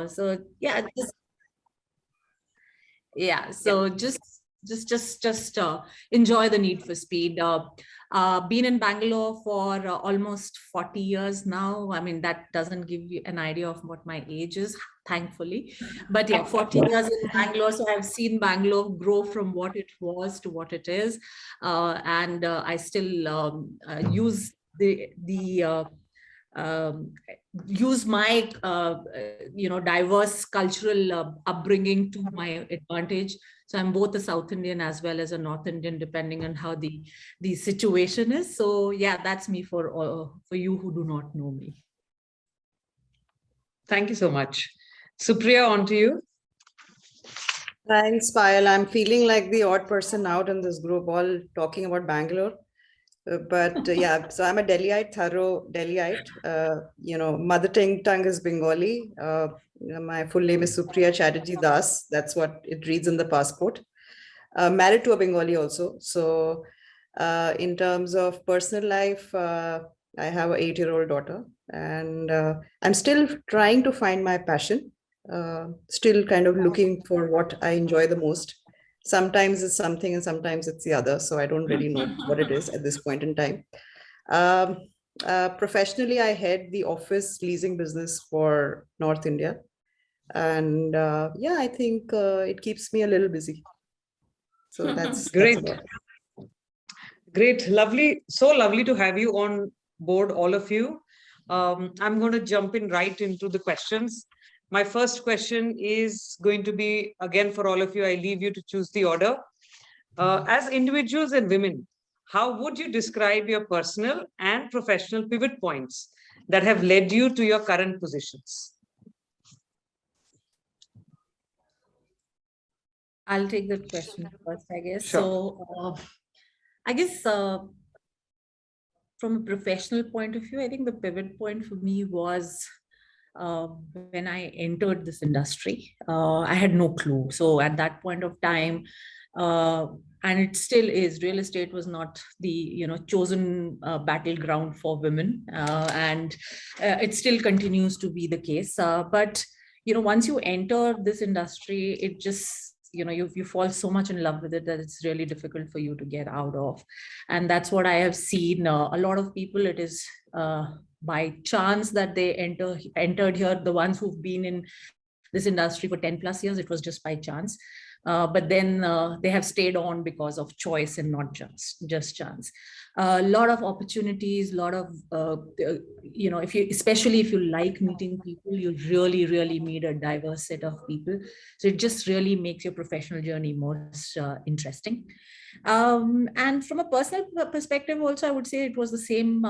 So yeah, so just enjoy the need for speed. Been in Bangalore for almost 40 years now. I mean, that doesn't give you an idea of what my age is, thankfully. But yeah, 40 years in Bangalore. So I've seen Bangalore grow from what it was to what it is. And I still use um, use my diverse cultural upbringing to my advantage. So I'm both a South Indian as well as a North Indian, depending on how the situation is. So yeah, that's me for you who do not know me. Thank you so much. Supriya, on to you. Thanks, Payal. I'm feeling like the odd person out in this group, all talking about Bangalore. But yeah, so I'm a Delhiite, thorough Delhiite. Mother tongue is Bengali. My full name is Supriya Chatterjee Das. That's what it reads in the passport. Married to a Bengali also. So in terms of personal life, I have an 8-year-old daughter, and I'm still trying to find my passion. Still kind of looking for what I enjoy the most. Sometimes it's something and sometimes it's the other. So I don't really know what it is at this point in time. Professionally, I head the office leasing business for North India. And yeah, I think it keeps me a little busy. So that's great. That's Great. Lovely. So lovely to have you on board, all of you. I'm going to jump in right into the questions. My first question is going to be, again, for all of you, I leave you to choose the order. As individuals and women, how would you describe your personal and professional pivot points that have led you to your current positions? I'll take that question first, I guess. Sure. So I guess from a professional point of view, I think the pivot point for me was when I entered this industry. I had no clue. So at that point of time, and it still is, real estate was not the chosen battleground for women, and it still continues to be the case. But once you enter this industry, it just you fall so much in love with it that it's really difficult for you to get out of. And that's what I have seen. A lot of people, it is by chance that they entered here. The ones who've been in this industry for 10 plus years, it was just by chance. But then they have stayed on because of choice and not just chance. A lot of opportunities, a lot of especially if you like meeting people, you really meet a diverse set of people. So it just really makes your professional journey more interesting. And from a personal perspective also, I would say it was the same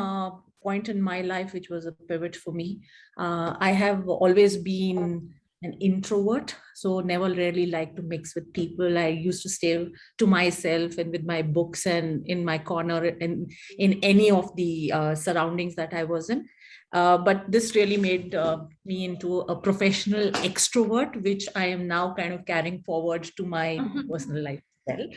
point in my life which was a pivot for me. I have always been an introvert, so never really liked to mix with people. I used to stay to myself and with my books and in my corner and in any of the surroundings that I was in. But this really made me into a professional extrovert, which I am now kind of carrying forward to my personal life as well.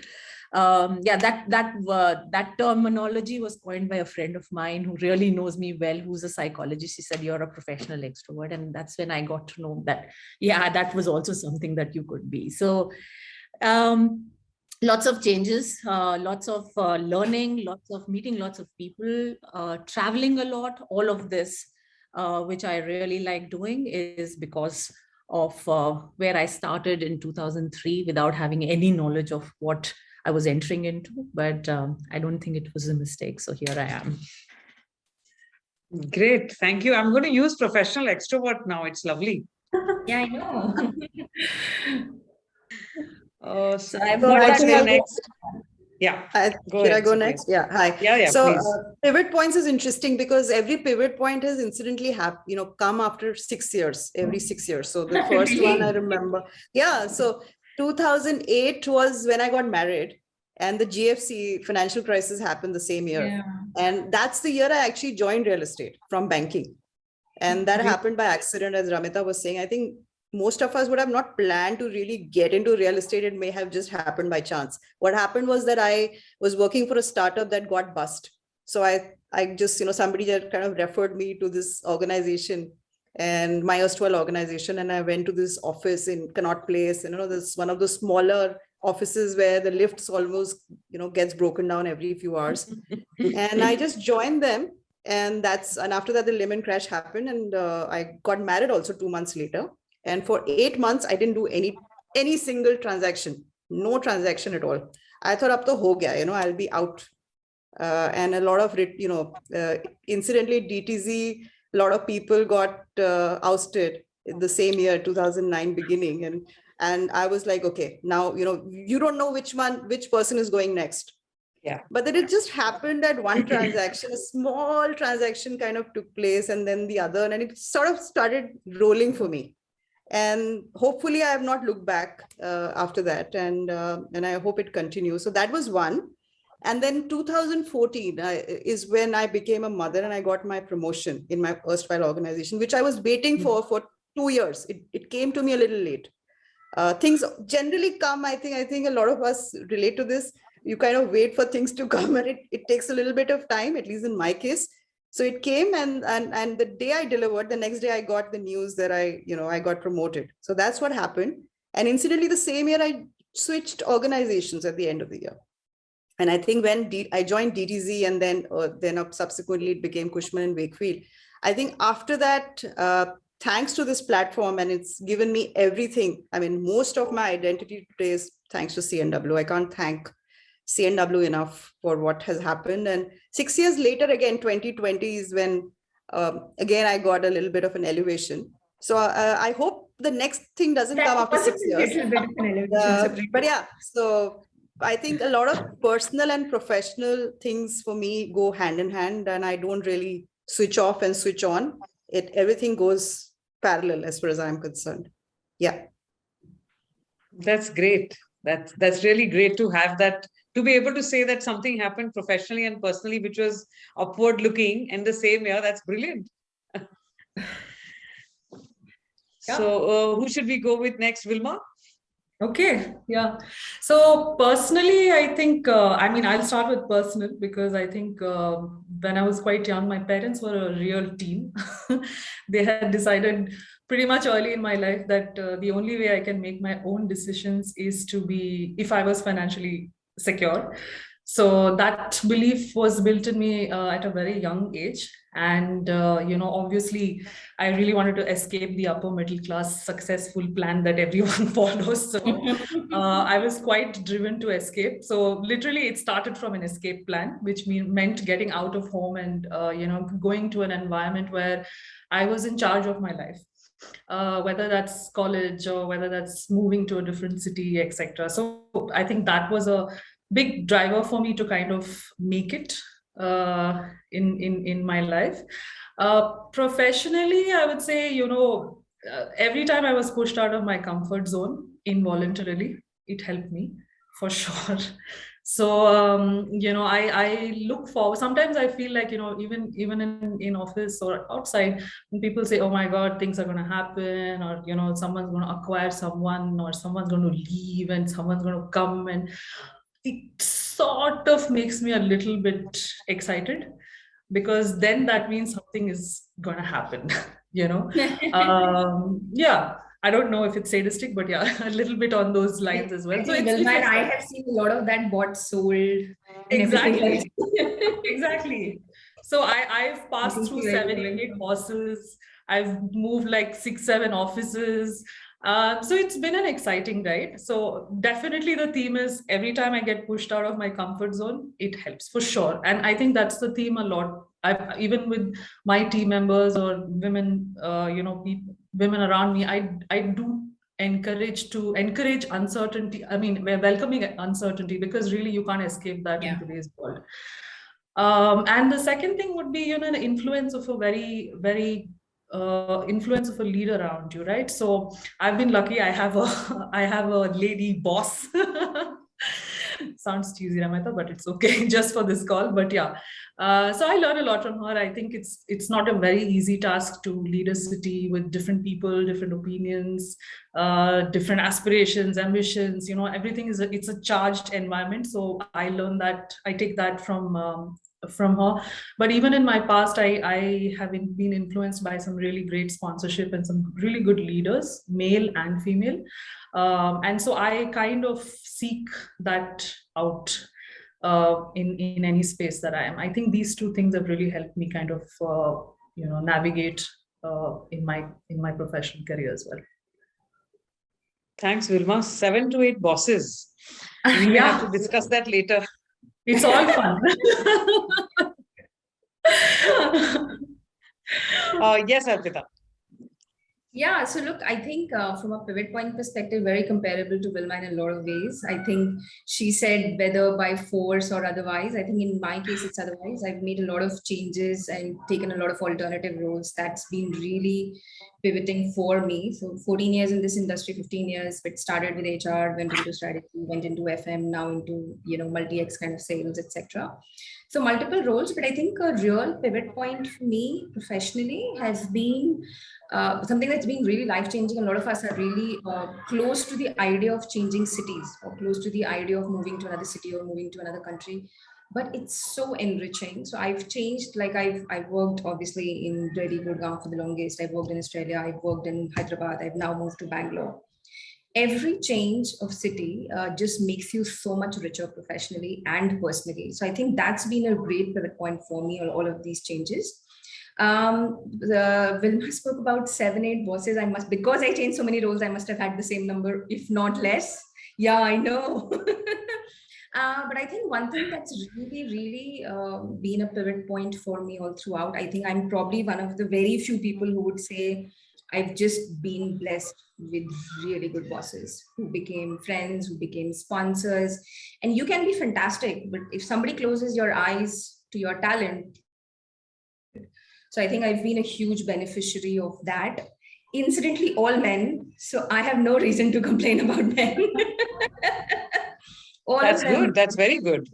That terminology was coined by a friend of mine who really knows me well, who's a psychologist. He said, "You're a professional extrovert." And that's when I got to know that, yeah, that was also something that you could be. So lots of changes, lots of learning, lots of meeting, lots of people, traveling a lot. All of this, which I really like doing, is because of where I started in 2003 without having any knowledge of what I was entering into, but I don't think it was a mistake. So here I am. Great. Thank you. I'm going to use professional extrovert now. It's lovely. Yeah, I know. So I've got next. Yeah. Should I go next? Yeah. Hi. Yeah. So pivot points is interesting because every pivot point has incidentally come after 6 years, every 6 years. So the first one I remember. Yeah. So 2008 was when I got married, and the GFC financial crisis happened the same year. Yeah. And that's the year I actually joined real estate from banking. And that happened by accident, as Ramita was saying. I think most of us would have not planned to really get into real estate. It may have just happened by chance. What happened was that I was working for a startup that got bust. So I just, somebody that kind of referred me to this organization and my erstwhile organization. And I went to this office in Connaught Place, this one of the smaller offices where the lifts almost, gets broken down every few hours. And I just joined them. And after that, the Lehman crash happened. And I got married also 2 months later. And for 8 months, I didn't do any single transaction, no transaction at all. I thought, ab to ho gaya, I'll be out. And a lot of, incidentally, DTZ, a lot of people got ousted in the same year, 2009 beginning. And I was like, okay, now, you don't know which person is going next. Yeah. But then it just happened that one transaction, a small transaction kind of took place, and then the other, and it sort of started rolling for me. And hopefully I have not looked back after that. And I hope it continues. So that was one. And then 2014 is when I became a mother and I got my promotion in my erstwhile organization, which I was waiting for 2 years. It came to me a little late. Things generally come, I think a lot of us relate to this. You kind of wait for things to come, and it takes a little bit of time, at least in my case. So it came, and the day I delivered, the next day I got the news that I got promoted. So that's what happened. And incidentally, the same year I switched organizations at the end of the year. And I think when I joined DTZ, and then subsequently it became Cushman & Wakefield. I think after that, thanks to this platform, and it's given me everything. I mean, most of my identity today is thanks to CNW. I can't thank CNW enough for what has happened. And 6 years later, again, 2020 is when, again, I got a little bit of an elevation. So I hope the next thing doesn't come after 6 years. But yeah, so I think a lot of personal and professional things for me go hand in hand, and I don't really switch off and switch on. Everything goes parallel as far as I'm concerned. Yeah. That's great. That's really great to have that, to be able to say that something happened professionally and personally, which was upward looking in the same year. That's brilliant. So who should we go with next, Wilma? Okay, yeah. So personally, I think, I'll start with personal, because I think when I was quite young, my parents were a real team. They had decided pretty much early in my life that the only way I can make my own decisions is to be, if I was financially secure. So that belief was built in me at a very young age. And, obviously, I really wanted to escape the upper middle class successful plan that everyone follows. So I was quite driven to escape. So literally, it started from an escape plan, which meant getting out of home and, going to an environment where I was in charge of my life. Whether that's college or whether that's moving to a different city, etc. So I think that was a big driver for me to kind of make it in my life. Professionally, I would say, every time I was pushed out of my comfort zone involuntarily, it helped me for sure. So, I look forward. Sometimes I feel like, even in office or outside, when people say, oh my God, things are going to happen, or, someone's going to acquire someone, or someone's going to leave and someone's going to come, and it sort of makes me a little bit excited, because then that means something is going to happen, yeah. I don't know if it's sadistic, but yeah, a little bit on those lines as well. So I have seen a lot of that bought, sold. Exactly. Exactly. So I've passed through 7, 8 bosses. I've moved like 6, 7 offices. So it's been an exciting ride. So definitely the theme is every time I get pushed out of my comfort zone, it helps for sure. And I think that's the theme a lot. Even with my team members or women, women around me, I do encourage uncertainty. We're welcoming uncertainty, because really you can't escape that in today's world. And the second thing would be, the influence of a very, very influence of a leader around you, right? So I've been lucky. I have a lady boss. Sounds cheesy, Ramita, but it's okay just for this call. But yeah, So I learned a lot from her. I think it's not a very easy task to lead a city with different people, different opinions, different aspirations, ambitions. Everything it's a charged environment. So I learned that. I take that from her. But even in my past, I have been influenced by some really great sponsorship and some really good leaders, male and female. And so I kind of seek that out in any space that I am. I think these two things have really helped me kind of navigate in my professional career as well. Thanks, Vilma. 7 to 8 bosses. We may have to discuss that later. It's all fun. Yes, Arpita. Yeah, so look, I think from a pivot point perspective, very comparable to Vilma in a lot of ways. I think she said whether by force or otherwise. I think in my case, it's otherwise. I've made a lot of changes and taken a lot of alternative roles. That's been really pivoting for me. So 14 years in this industry, 15 years, but started with HR, went into strategy, went into FM, now into, multi-X kind of sales, etc. So multiple roles, but I think a real pivot point for me professionally has been something that's been really life-changing. A lot of us are really close to the idea of changing cities or close to the idea of moving to another city or moving to another country. But it's so enriching. So I've changed, like I've worked obviously in Delhi, Gurgaon for the longest. I've worked in Australia. I've worked in Hyderabad. I've now moved to Bangalore. Every change of city just makes you so much richer professionally and personally. So I think that's been a great pivot point for me, all of these changes. Vilma spoke about 7, 8 bosses. Because I changed so many roles, I must have had the same number, if not less. Yeah, I know. But I think one thing that's really, really been a pivot point for me all throughout, I think I'm probably one of the very few people who would say I've just been blessed with really good bosses who became friends, who became sponsors. And you can be fantastic, but if somebody closes your eyes to your talent, so I think I've been a huge beneficiary of that. Incidentally, all men. So I have no reason to complain about men. That's good. That's very good.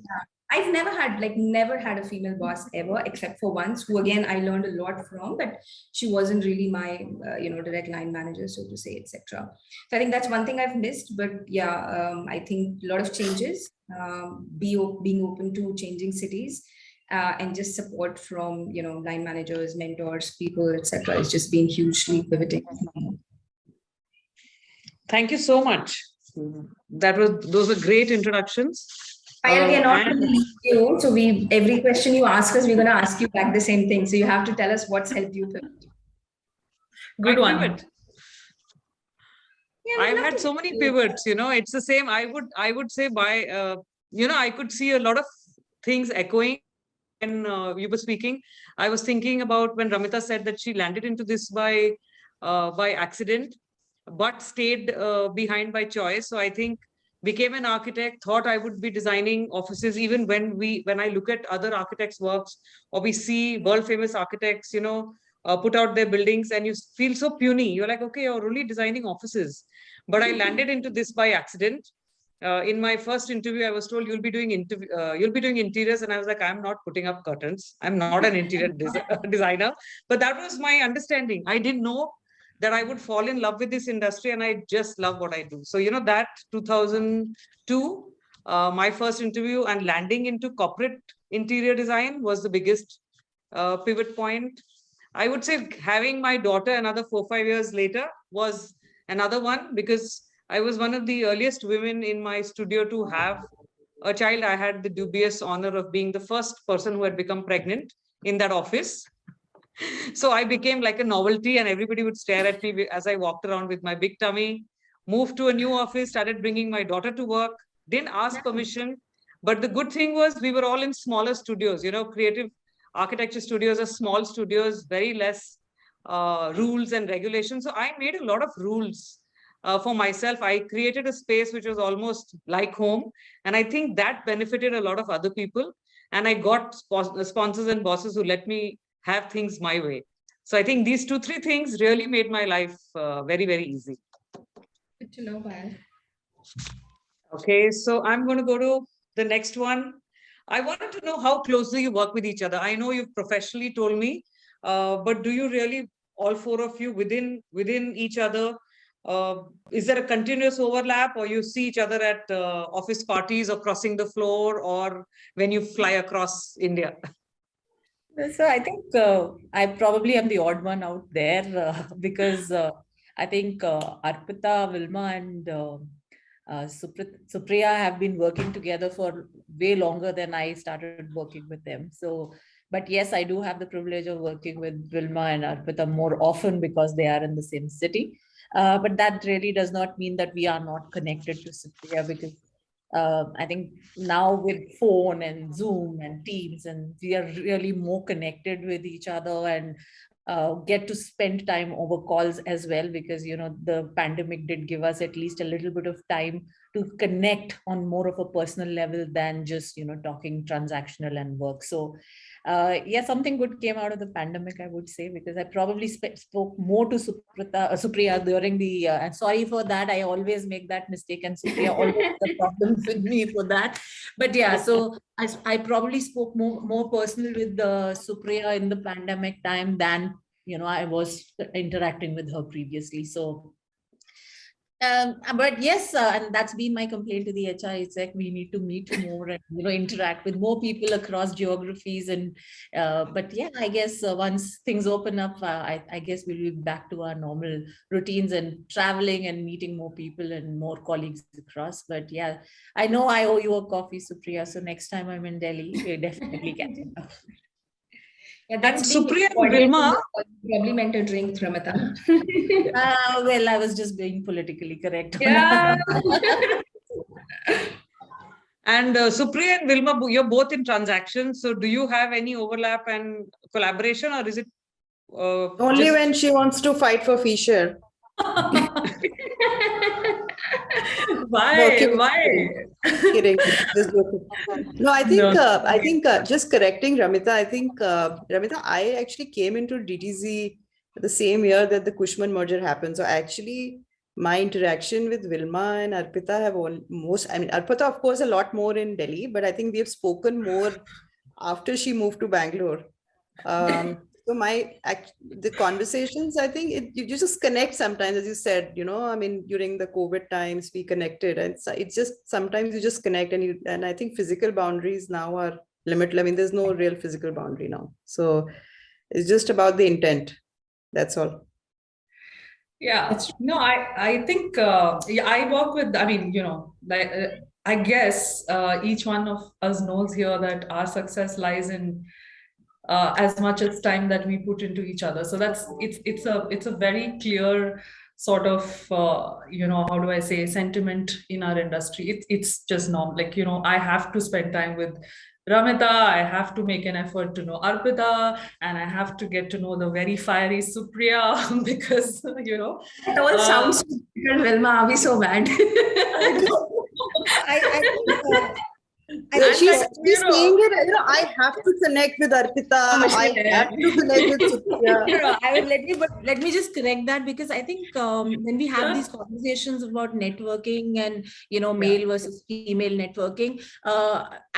I've never had a female boss ever, except for once, who again I learned a lot from, but she wasn't really my direct line manager, so to say, etc. So I think that's one thing I've missed. But yeah, I think a lot of changes, being open to changing cities, and just support from line managers, mentors, people, etc. It's just been hugely pivoting. Thank you so much. Those were great introductions. Payal, we are not going to leave you. So every question you ask us, we're going to ask you back the same thing. So you have to tell us what's helped you pivot. Good one. Pivot. Yeah, I've had so many pivots, it's the same. I would say I could see a lot of things echoing when you were speaking. I was thinking about when Ramita said that she landed into this by accident, but stayed behind by choice. So I think became an architect, thought I would be designing offices. Even when I look at other architects' works, or we see world famous architects, put out their buildings, and you feel so puny. You're like, okay, you're only designing offices. But I landed into this by accident. In my first interview, I was told you'll be doing interiors, and I was like, I'm not putting up curtains. I'm not an interior designer. But that was my understanding. I didn't know that I would fall in love with this industry, and I just love what I do. So, that 2002, my first interview and landing into corporate interior design was the biggest pivot point. I would say having my daughter another 4-5 years later was another one, because I was one of the earliest women in my studio to have a child. I had the dubious honor of being the first person who had become pregnant in that office. So I became like a novelty, and everybody would stare at me as I walked around with my big tummy. Moved to a new office, started bringing my daughter to work, didn't ask permission. But the good thing was we were all in smaller studios. Creative architecture studios are small studios, very less rules and regulations. So I made a lot of rules for myself. I created a space which was almost like home. And I think that benefited a lot of other people. And I got sponsors and bosses who let me have things my way. So I think these 2-3 things really made my life very, very easy. Good to know, Payal. Okay, so I'm going to go to the next one. I wanted to know how closely you work with each other. I know you've professionally told me, but do you really, all four of you within each other? Is there a continuous overlap, or you see each other at office parties or crossing the floor, or when you fly across India? So I think I probably am the odd one out there because I think Arpita, Vilma, and Supriya have been working together for way longer than I started working with them. So, but yes, I do have the privilege of working with Vilma and Arpita more often because they are in the same city. But that really does not mean that we are not connected to Supriya, because I think now with phone and Zoom and Teams, and we are really more connected with each other, and get to spend time over calls as well, because the pandemic did give us at least a little bit of time to connect on more of a personal level than just talking transactional and work. So yeah, something good came out of the pandemic, I would say, because I probably spoke more to Supriya during the, and sorry for that, I always make that mistake, and Supriya always has a problem with me for that. But yeah, so I probably spoke more personal with Supriya in the pandemic time than I was interacting with her previously. So but yes, and that's been my complaint to the HR exec. We need to meet more and interact with more people across geographies. And but yeah, I guess once things open up, I guess we'll be back to our normal routines and traveling and meeting more people and more colleagues across. But yeah, I know I owe you a coffee, Supriya. So next time I'm in Delhi, we're definitely catching up. Yeah, that's And being Supriya and recorded. Vilma, Probably meant a drink, Ramita. Well, I was just being politically correct. Yeah. and Supriya and Vilma, you're both in transactions. So do you have any overlap and collaboration, or is it Only when she wants to fight for fee share. Why? kidding. Why? Kidding. Just joking. No, I think No. just correcting Ramita. I think Ramita, I actually came into DTZ the same year that the Cushman merger happened. So actually, my interaction with Vilma and Arpita have almost. I mean, Arpita, of course, a lot more in Delhi, but I think we have spoken more after she moved to Bangalore. So the conversations, I think you just connect sometimes, as you said, I mean, during the COVID times, we connected, and it's just sometimes you just connect, and I think physical boundaries now are limited. I mean, there's no real physical boundary now. So it's just about the intent. That's all. Yeah, no, I think yeah, I work with, I mean, like I guess each one of us knows here that our success lies in as much as time that we put into each other. So it's a very clear sort of how do I say, sentiment in our industry. It's just normal. Like I have to spend time with Ramita, I have to make an effort to know Arpita, and I have to get to know the very fiery Supriya because It all sounds typical, Vilma. Are we so bad? She's saying it, I have to connect with Arpita. I have to connect with Supriya. Let me just correct that, because I think when we have these conversations about networking and male versus female networking,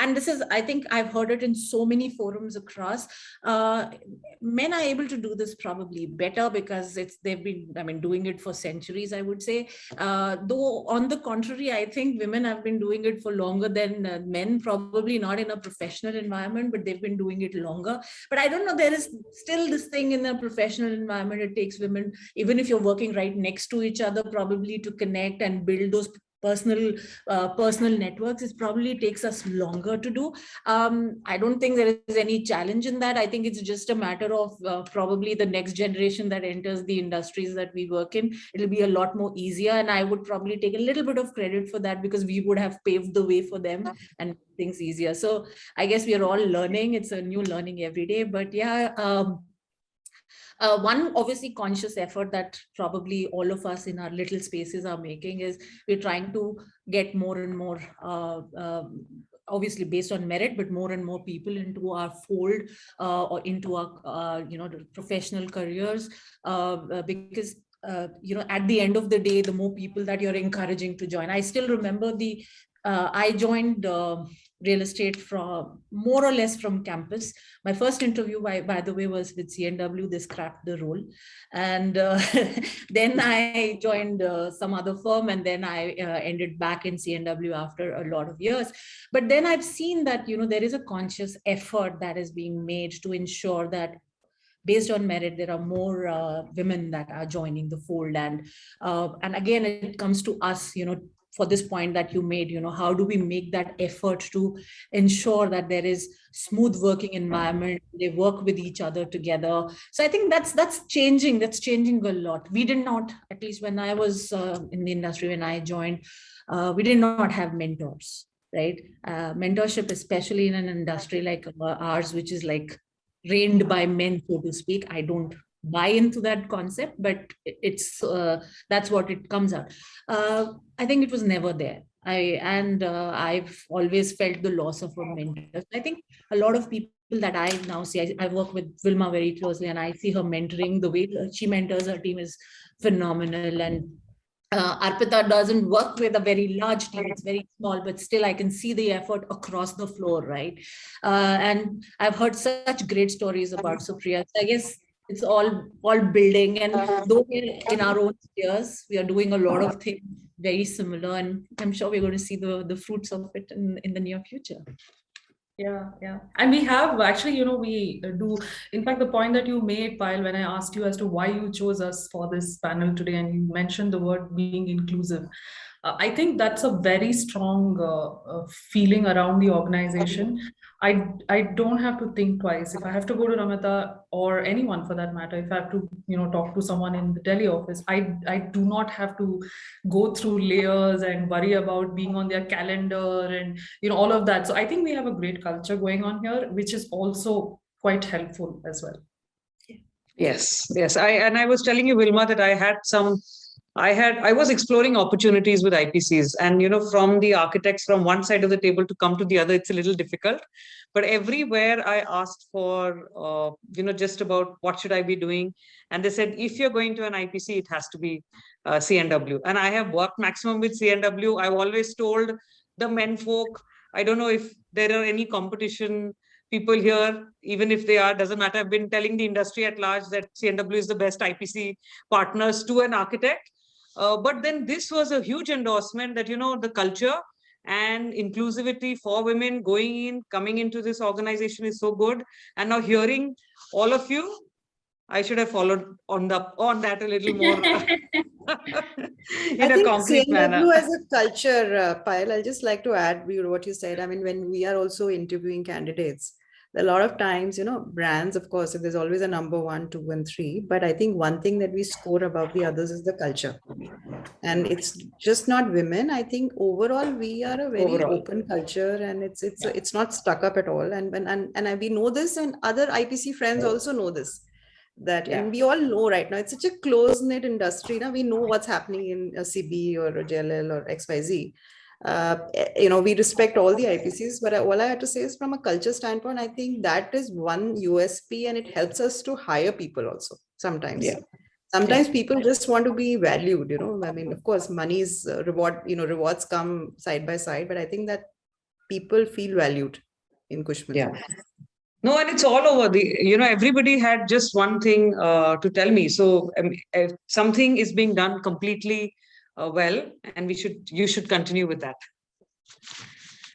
and this is, I think I've heard it in so many forums across, men are able to do this probably better because they've been doing it for centuries, I would say. Though on the contrary, I think women have been doing it for longer than men, probably not in a professional environment, but they've been doing it longer. But I don't know, there is still this thing in a professional environment. It takes women, even if you're working right next to each other, probably to connect and build those personal networks. It probably takes us longer to do. I don't think there is any challenge in that. I think it's just a matter of probably the next generation that enters the industries that we work in. It'll be a lot more easier, and I would probably take a little bit of credit for that, because we would have paved the way for them and things easier. So I guess we are all learning. It's a new learning every day. But yeah, one obviously conscious effort that probably all of us in our little spaces are making is we're trying to get more and more, obviously based on merit, but more and more people into our fold or into our professional careers, because at the end of the day, the more people that you're encouraging to join. I still remember I joined real estate from more or less from campus. My first interview, by the way, was with CNW. They scrapped the role. And then I joined some other firm, and then I ended back in CNW after a lot of years. But then I've seen that, there is a conscious effort that is being made to ensure that based on merit, there are more women that are joining the fold. And again, it comes to us, for this point that you made, how do we make that effort to ensure that there is smooth working environment, they work with each other together. So I think that's changing a lot. We did not, at least when I was in the industry, when I joined, we did not have mentors, right? Mentorship, especially in an industry like ours, which is like reigned by men, so to speak. I don't buy into that concept, but it's that's what it comes out. I think it was never there. I've always felt the loss of a mentor. I think a lot of people that I now see, I work with Vilma very closely, and I see her mentoring. The way she mentors her team is phenomenal. And Arpita doesn't work with a very large team, it's very small, but still I can see the effort across the floor, right? And I've heard such great stories about Supriya. So I guess it's all building, and though we're in our own spheres, we are doing a lot of things very similar, and I'm sure we're going to see the fruits of it in the near future. Yeah. And we have actually, we do, in fact, the point that you made, Payal, when I asked you as to why you chose us for this panel today, and you mentioned the word being inclusive. I think that's a very strong feeling around the organization. I don't have to think twice. If I have to go to Namita, or anyone for that matter, if I have to, talk to someone in the Delhi office, I do not have to go through layers and worry about being on their calendar and, all of that. So I think we have a great culture going on here, which is also quite helpful as well. Yes. I was telling you, Vilma, that I was exploring opportunities with IPCs, and from the architects from one side of the table to come to the other, it's a little difficult. But everywhere I asked for, just about what should I be doing, and they said, if you're going to an IPC, it has to be CNW. And I have worked maximum with CNW. I've always told the men folk, I don't know if there are any competition people here, even if they are, doesn't matter. I've been telling the industry at large that CNW is the best IPC partners to an architect. But then this was a huge endorsement that, the culture and inclusivity for women coming into this organization is so good. And now hearing all of you, I should have followed on that a little more in a concrete manner. CNW as a culture, Payal, I'll just like to add what you said. I mean, when we are also interviewing candidates, a lot of times, brands, of course, there's always a number 1, 2, and 3. But I think one thing that we score above the others is the culture. And it's just not women. I think overall, we are a very open culture, and it's not stuck up at all. And we know this, and other IPC friends also know this. And we all know right now, it's such a close-knit industry. Now we know what's happening in a CB or a JLL or XYZ. We respect all the IPCs, but all I have to say is from a culture standpoint, I think that is one USP, and it helps us to hire people also sometimes. Sometimes people just want to be valued, I mean, of course, money's rewards come side by side, but I think that people feel valued in Cushman. Yeah. No, and it's all over. Everybody had just one thing to tell me. So something is being done completely well, and you should continue with that.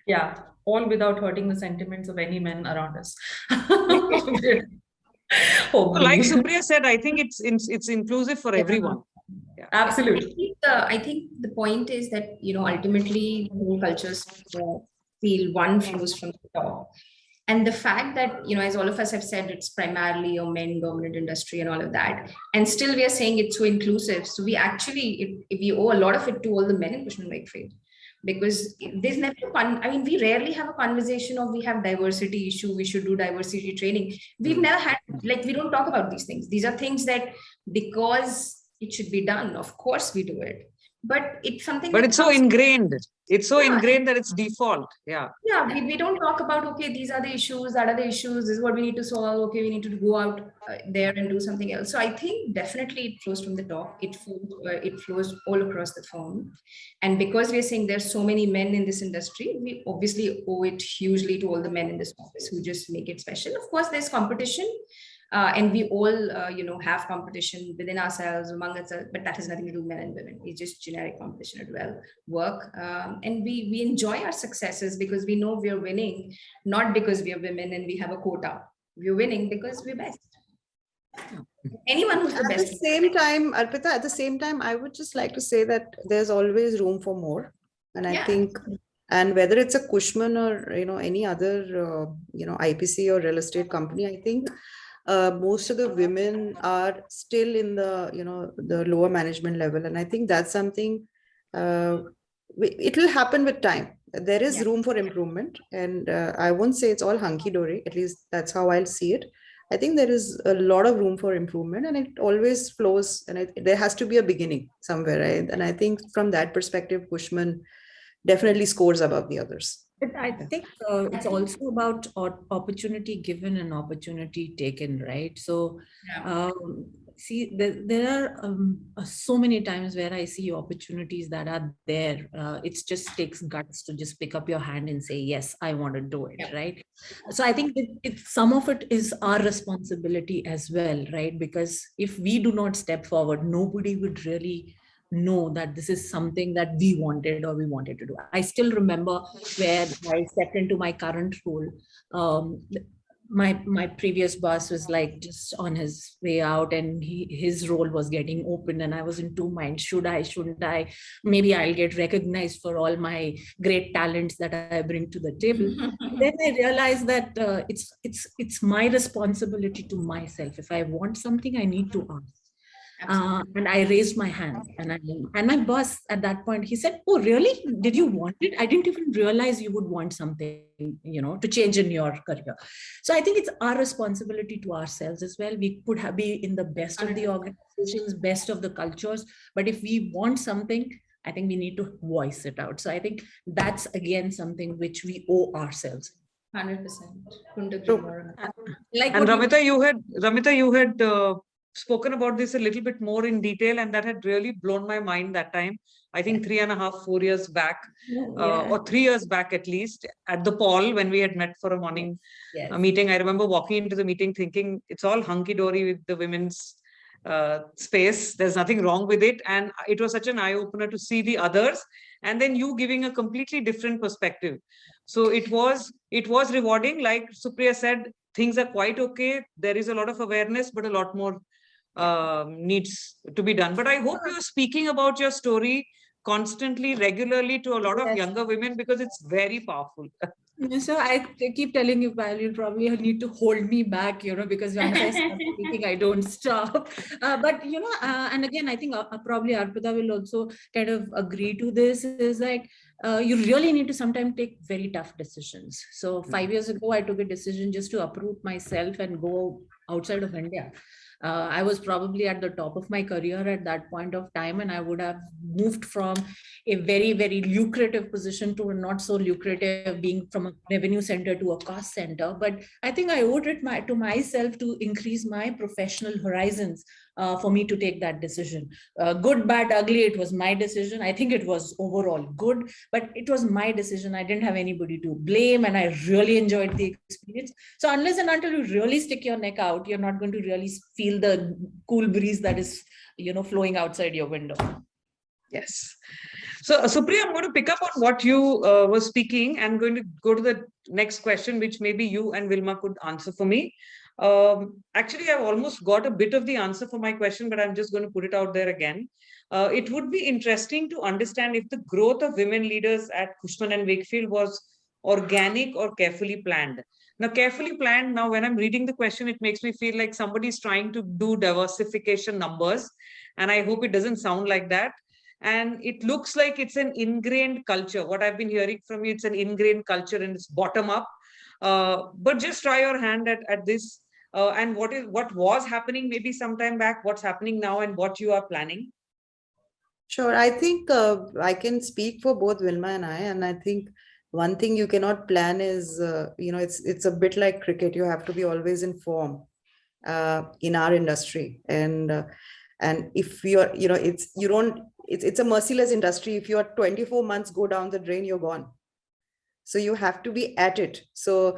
Yeah, all without hurting the sentiments of any men around us. Like Supriya said, I think it's inclusive for everyone. Yeah. Absolutely. I think the point is that ultimately the whole cultures feel one flows from the top. And the fact that, as all of us have said, it's primarily a men-dominant industry and all of that. And still we are saying it's so inclusive. So we actually, if we owe a lot of it to all the men in Cushman & Wakefield, because there's never we rarely have a conversation of we have diversity issue, we should do diversity training. We've never had, we don't talk about these things. These are things that because it should be done, of course we do it. but it's something But that it's so comes- ingrained. It's so Yeah. ingrained that it's default. Yeah. Yeah, we don't talk about, okay, these are the issues, that are the issues, this is what we need to solve, okay, we need to go out there and do something else. So I think definitely it flows from the top, it flows all across the firm. And because we're saying there's so many men in this industry, we obviously owe it hugely to all the men in this office who just make it special. Of course, there's competition. And we all, have competition within ourselves, among ourselves, but that has nothing to do with men and women. It's just generic competition as well. Work, and we enjoy our successes because we know we're winning, not because we are women and we have a quota. We're winning because we're best. Anyone who's the At the best. same time, Arpita, at the same time, I would just like to say that there's always room for more. And I Yeah. think, and whether it's a Cushman or, any other, IPC or real estate company, I think most of the women are still in the, the lower management level. And I think that's something, it will happen with time. There is Yeah. room for improvement. And I won't say it's all hunky-dory, at least that's how I'll see it. I think there is a lot of room for improvement, and it always flows, and there has to be a beginning somewhere, right? And I think from that perspective, Cushman definitely scores above the others. But I think it's also about opportunity given and opportunity taken, right? So, Yeah. see, there are so many times where I see opportunities that are there. It just takes guts to just pick up your hand and say, yes, I want to do it, Yeah. right? So I think some of it is our responsibility as well, right? Because if we do not step forward, nobody would really know that this is something that we wanted or we wanted to do. I still remember where I stepped into my current role. My previous boss was like just on his way out, and his role was getting open, and I was in two minds: should I, shouldn't I? Maybe I'll get recognized for all my great talents that I bring to the table. Then I realized that it's my responsibility to myself. If I want something, I need to ask. And I raised my hand, and my boss at that point, he said, "Oh, really? Did you want it? I didn't even realize you would want something, to change in your career." So I think it's our responsibility to ourselves as well. We could be in the best of the organizations, best of the cultures, but if we want something, I think we need to voice it out. So I think that's again something which we owe ourselves. 100%. Couldn't agree more. Like And what Ramita, you had spoken about this a little bit more in detail, and that had really blown my mind that time. I think 3.5, 4 years back, or 3 years back at least, at the Paul, when we had met for a morning meeting. I remember walking into the meeting thinking it's all hunky-dory with the women's space. There's nothing wrong with it. And it was such an eye-opener to see the others, and then you giving a completely different perspective. So it was rewarding. Like Supriya said, things are quite okay. There is a lot of awareness, but a lot more needs to be done. But I hope you're speaking about your story constantly, regularly to a lot of younger women, because it's very powerful. So I keep telling you, Payal, you'll probably need to hold me back, because once I start speaking, I don't stop. But, and again, I think probably Arpita will also kind of agree to this, is like, you really need to sometimes take very tough decisions. So 5 years ago, I took a decision just to uproot myself and go outside of India. I was probably at the top of my career at that point of time, and I would have moved from a very, very lucrative position to a not so lucrative, being from a revenue center to a cost center. But I think I owed it to myself to increase my professional horizons for me to take that decision. Good, bad, ugly, it was my decision. I think it was overall good, but it was my decision. I didn't have anybody to blame, and I really enjoyed the experience. So unless and until you really stick your neck out, you're not going to really feel the cool breeze that is, flowing outside your window. Yes. So, Supriya, I'm going to pick up on what you were speaking, and going to go to the next question, which maybe you and Vilma could answer for me. Actually, I've almost got a bit of the answer for my question, but I'm just going to put it out there again. It would be interesting to understand if the growth of women leaders at Cushman and Wakefield was organic or carefully planned. Now, carefully planned, now when I'm reading the question, it makes me feel like somebody's trying to do diversification numbers, and I hope it doesn't sound like that. And it looks like it's an ingrained culture. What I've been hearing from you, it's an ingrained culture and it's bottom up. But just try your hand at this. And what was happening maybe some time back, what's happening now, and what you are planning? Sure. I think I can speak for both Wilma and I think one thing you cannot plan is, it's a bit like cricket. You have to be always in form in our industry, and if you're, it's you don't, it's a merciless industry. If you're 24 months go down the drain, you're gone. So you have to be at it. So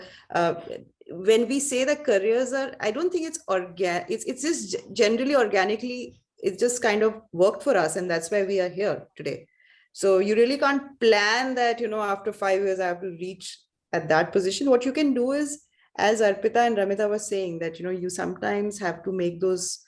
when we say that careers are, I don't think it's it's just generally organically, it just kind of worked for us, and that's why we are here today. So you really can't plan that, after 5 years I have to reach at that position. What you can do is, as Arpita and Ramita were saying, that you sometimes have to make those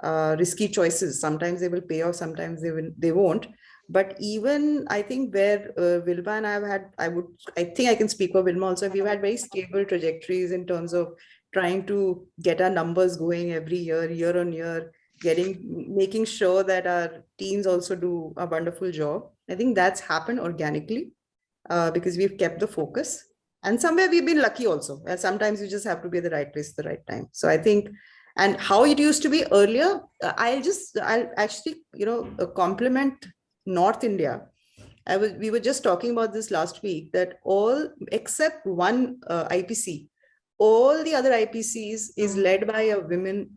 risky choices. Sometimes they will pay off, sometimes they won't. But even I think where Wilma and I have had, I think I can speak for Wilma also, we've had very stable trajectories in terms of trying to get our numbers going every year on year, making sure that our teams also do a wonderful job. I think that's happened organically because we've kept the focus. And somewhere we've been lucky also. And sometimes you just have to be at the right place at the right time. So I think, and how it used to be earlier, I'll actually, compliment North India. We were just talking about this last week, that all except one IPC, all the other IPCs is led by a women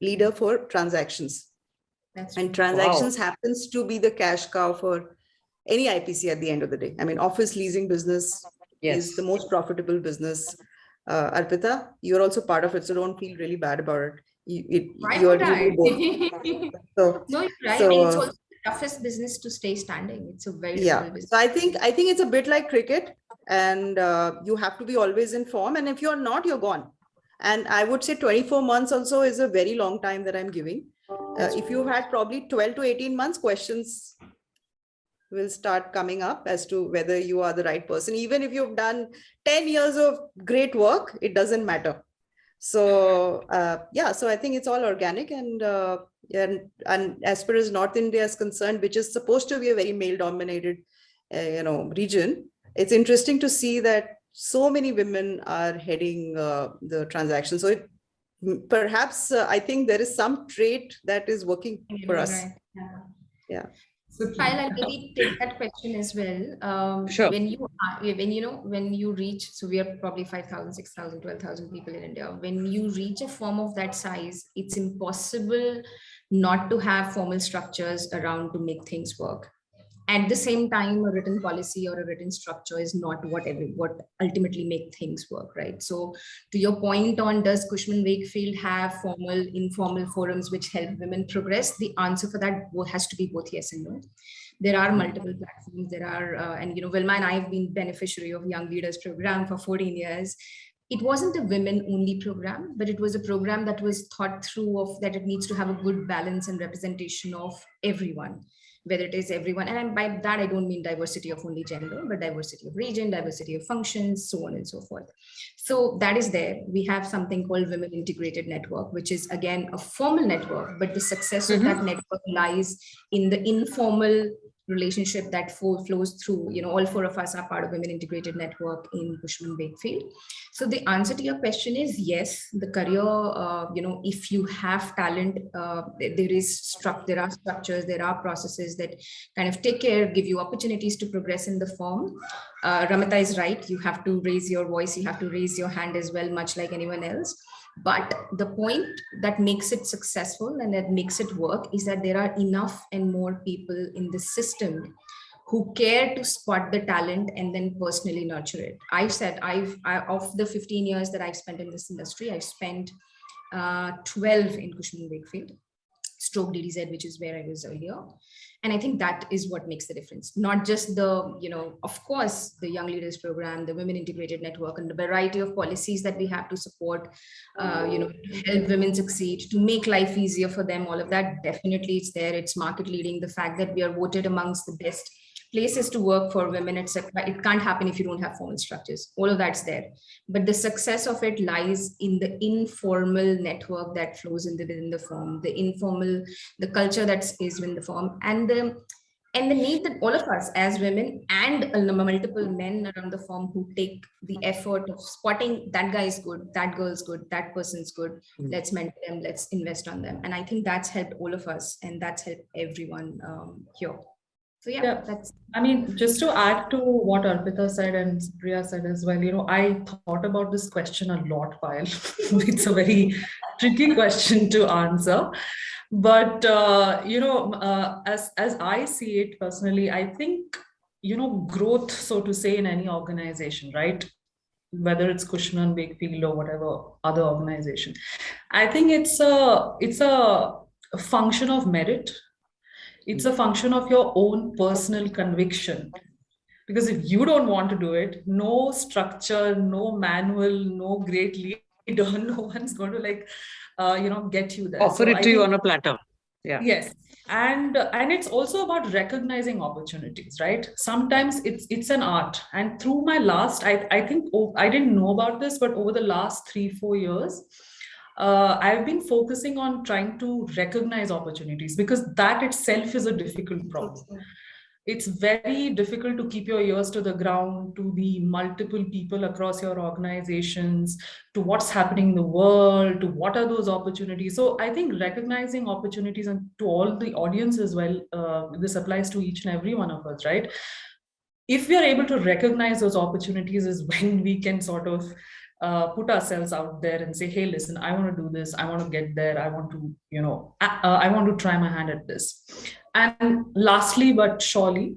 leader for transactions. That's And right. transactions happens to be the cash cow for any IPC at the end of the day. I mean, office leasing business is the most profitable business. Arpita, you're also part of it, so don't feel really bad about it. Why You would do I? both. So, No, you're right. so, And it's also the toughest business to stay standing. It's a very yeah. difficult business. So I think it's a bit like cricket, and you have to be always in form. And if you're not, you're gone. And I would say 24 months also is a very long time that I'm giving. If you've had probably 12 to 18 months, questions will start coming up as to whether you are the right person. Even if you've done 10 years of great work, it doesn't matter. So yeah, so I think it's all organic, and as far as North India is concerned, which is supposed to be a very male dominated region, it's interesting to see that so many women are heading the transaction. So perhaps I think there is some trait that is working for us. Right. Yeah. I'll maybe take that question as well. Sure. When you reach, so we are probably 5,000, 6,000, 12,000 people in India. When you reach a firm of that size, it's impossible not to have formal structures around to make things work. At the same time, a written policy or a written structure is not what ultimately make things work, right? So to your point on, does Cushman Wakefield have formal, informal forums which help women progress? The answer for that has to be both yes and no. There are multiple platforms. There are, and Wilma and I have been beneficiary of Young Leaders Program for 14 years. It wasn't a women only program, but it was a program that was thought through of that it needs to have a good balance and representation of everyone, whether it is everyone. And by that, I don't mean diversity of only gender, but diversity of region, diversity of functions, so on and so forth. So that is there. We have something called Women Integrated Network, which is again a formal network, but the success of that network lies in the informal relationship that flows through, all four of us are part of Women Integrated Network in Cushman Wakefield. So the answer to your question is yes, the career, if you have talent, there are structures, there are processes that kind of take care, give you opportunities to progress in the firm. Ramita is right. You have to raise your voice. You have to raise your hand as well, much like anyone else. But the point that makes it successful and that makes it work is that there are enough and more people in the system who care to spot the talent and then personally nurture it. I've said, of the 15 years that I've spent in this industry, I've spent 12 in Cushman Wakefield, stroke DDZ, which is where I was earlier. And I think that is what makes the difference. Not just the, of course, the Young Leaders Program, the Women Integrated Network, and the variety of policies that we have to support, to help women succeed, to make life easier for them. All of that, definitely it's there. It's market leading. The fact that we are voted amongst the best places to work for women, etc. It can't happen if you don't have formal structures. All of that's there. But the success of it lies in the informal network that flows within the firm, the informal, the culture that is within the firm, and the and the need that all of us as women and multiple men around the firm who take the effort of spotting that guy is good, that girl's good, that person's good, let's mentor them, let's invest on them. And I think that's helped all of us, and that's helped everyone here. So Yeah. that's I mean, just to add to what Arpita said and Priya said as well, I thought about this question a lot while it's a very tricky question to answer. But, as I see it personally, I think, growth, so to say, in any organization, right? Whether it's Cushman, Wakefield, or whatever other organization, I think it's a function of merit. It's a function of your own personal conviction. Because if you don't want to do it, no structure, no manual, no great leader, no one's going to get you there. Offer So it I to you think- on a platter. Yeah. Yes. And it's also about recognizing opportunities, right? Sometimes it's an art. And through my last, I think, I didn't know about this, but over the last 3-4 years, I've been focusing on trying to recognize opportunities, because that itself is a difficult problem. It's very difficult to keep your ears to the ground, to the multiple people across your organizations, to what's happening in the world, to what are those opportunities. So I think recognizing opportunities, and to all the audience as well, this applies to each and every one of us, right? If we are able to recognize those opportunities is when we can sort of put ourselves out there and say, hey, listen, I want to do this. I want to get there. I want to, I want to try my hand at this. And lastly, but surely,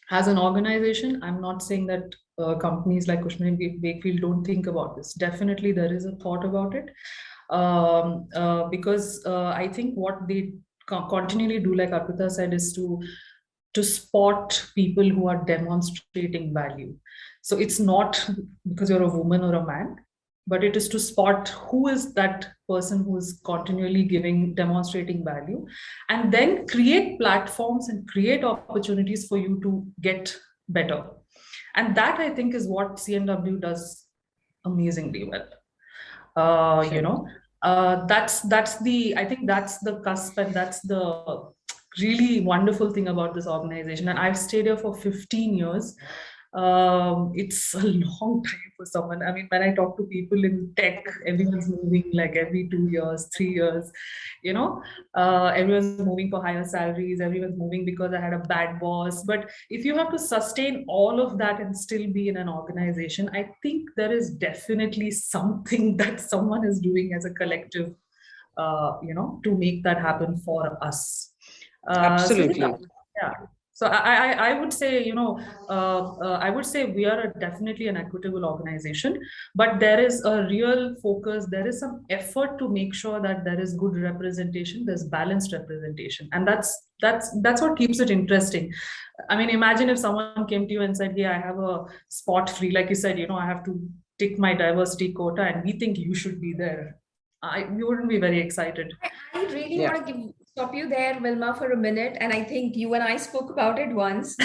as an organization, I'm not saying that companies like Cushman & Wakefield don't think about this. Definitely, there is a thought about it, because I think what they continually do, like Arpita said, is to spot people who are demonstrating value. So it's not because you're a woman or a man, but it is to spot who is that person who is continually demonstrating value, and then create platforms and create opportunities for you to get better. And that, I think, is what CNW does amazingly well. I think that's the cusp, and that's the really wonderful thing about this organization. And I've stayed here for 15 years. It's a long time for someone. I mean, when I talk to people in tech, everyone's moving like every 2 years, 3 years, everyone's moving for higher salaries, everyone's moving because I had a bad boss. But if you have to sustain all of that and still be in an organization, I think there is definitely something that someone is doing as a collective, to make that happen for us. Absolutely. Yeah. So I would say, I would say we are definitely an equitable organization, but there is a real focus. There is some effort to make sure that there is good representation, there's balanced representation, and that's what keeps it interesting. I mean, imagine if someone came to you and said, "Hey, I have a spot free," like you said, I have to tick my diversity quota, and we think you should be there. You wouldn't be very excited. I really want to stop you there, Wilma, for a minute. And I think you and I spoke about it once.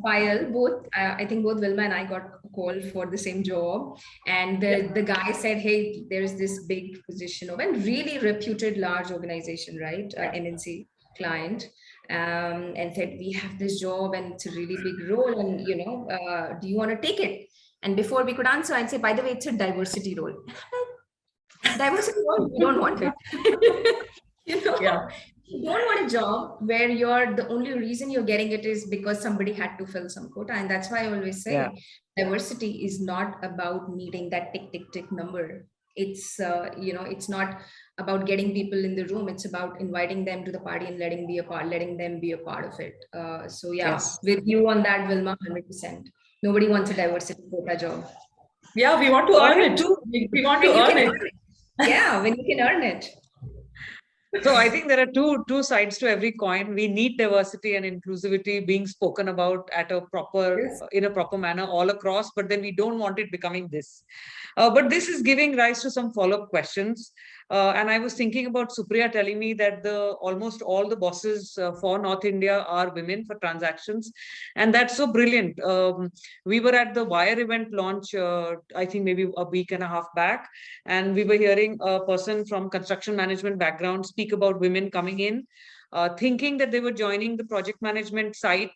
Payal, I think both Wilma and I got a call for the same job. And the guy said, hey, there's this big position of a really reputed large organization, right? MNC client. And said, we have this job and it's a really big role. And, do you want to take it? And before we could answer, I'd say, by the way, it's a diversity role. Diversity role, you don't want it. You don't want a job where the only reason you're getting it is because somebody had to fill some quota. And that's why I always say diversity is not about meeting that tick number. It's it's not about getting people in the room. It's about inviting them to the party and letting them be a part of it. With you on that, Wilma, 100%. Nobody wants a diversity quota job. Yeah, we want to earn it too. We want to earn it. Yeah, when you can earn it. So I think there are two sides to every coin. We need diversity and inclusivity being spoken about in a proper manner all across, but then we don't want it becoming this. But this is giving rise to some follow-up questions. And I was thinking about Supriya telling me that almost all the bosses for North India are women for transactions. And that's so brilliant. We were at the Wire event launch, I think maybe a week and a half back. And we were hearing a person from construction management background speak about women coming in. thinking that they were joining the project management site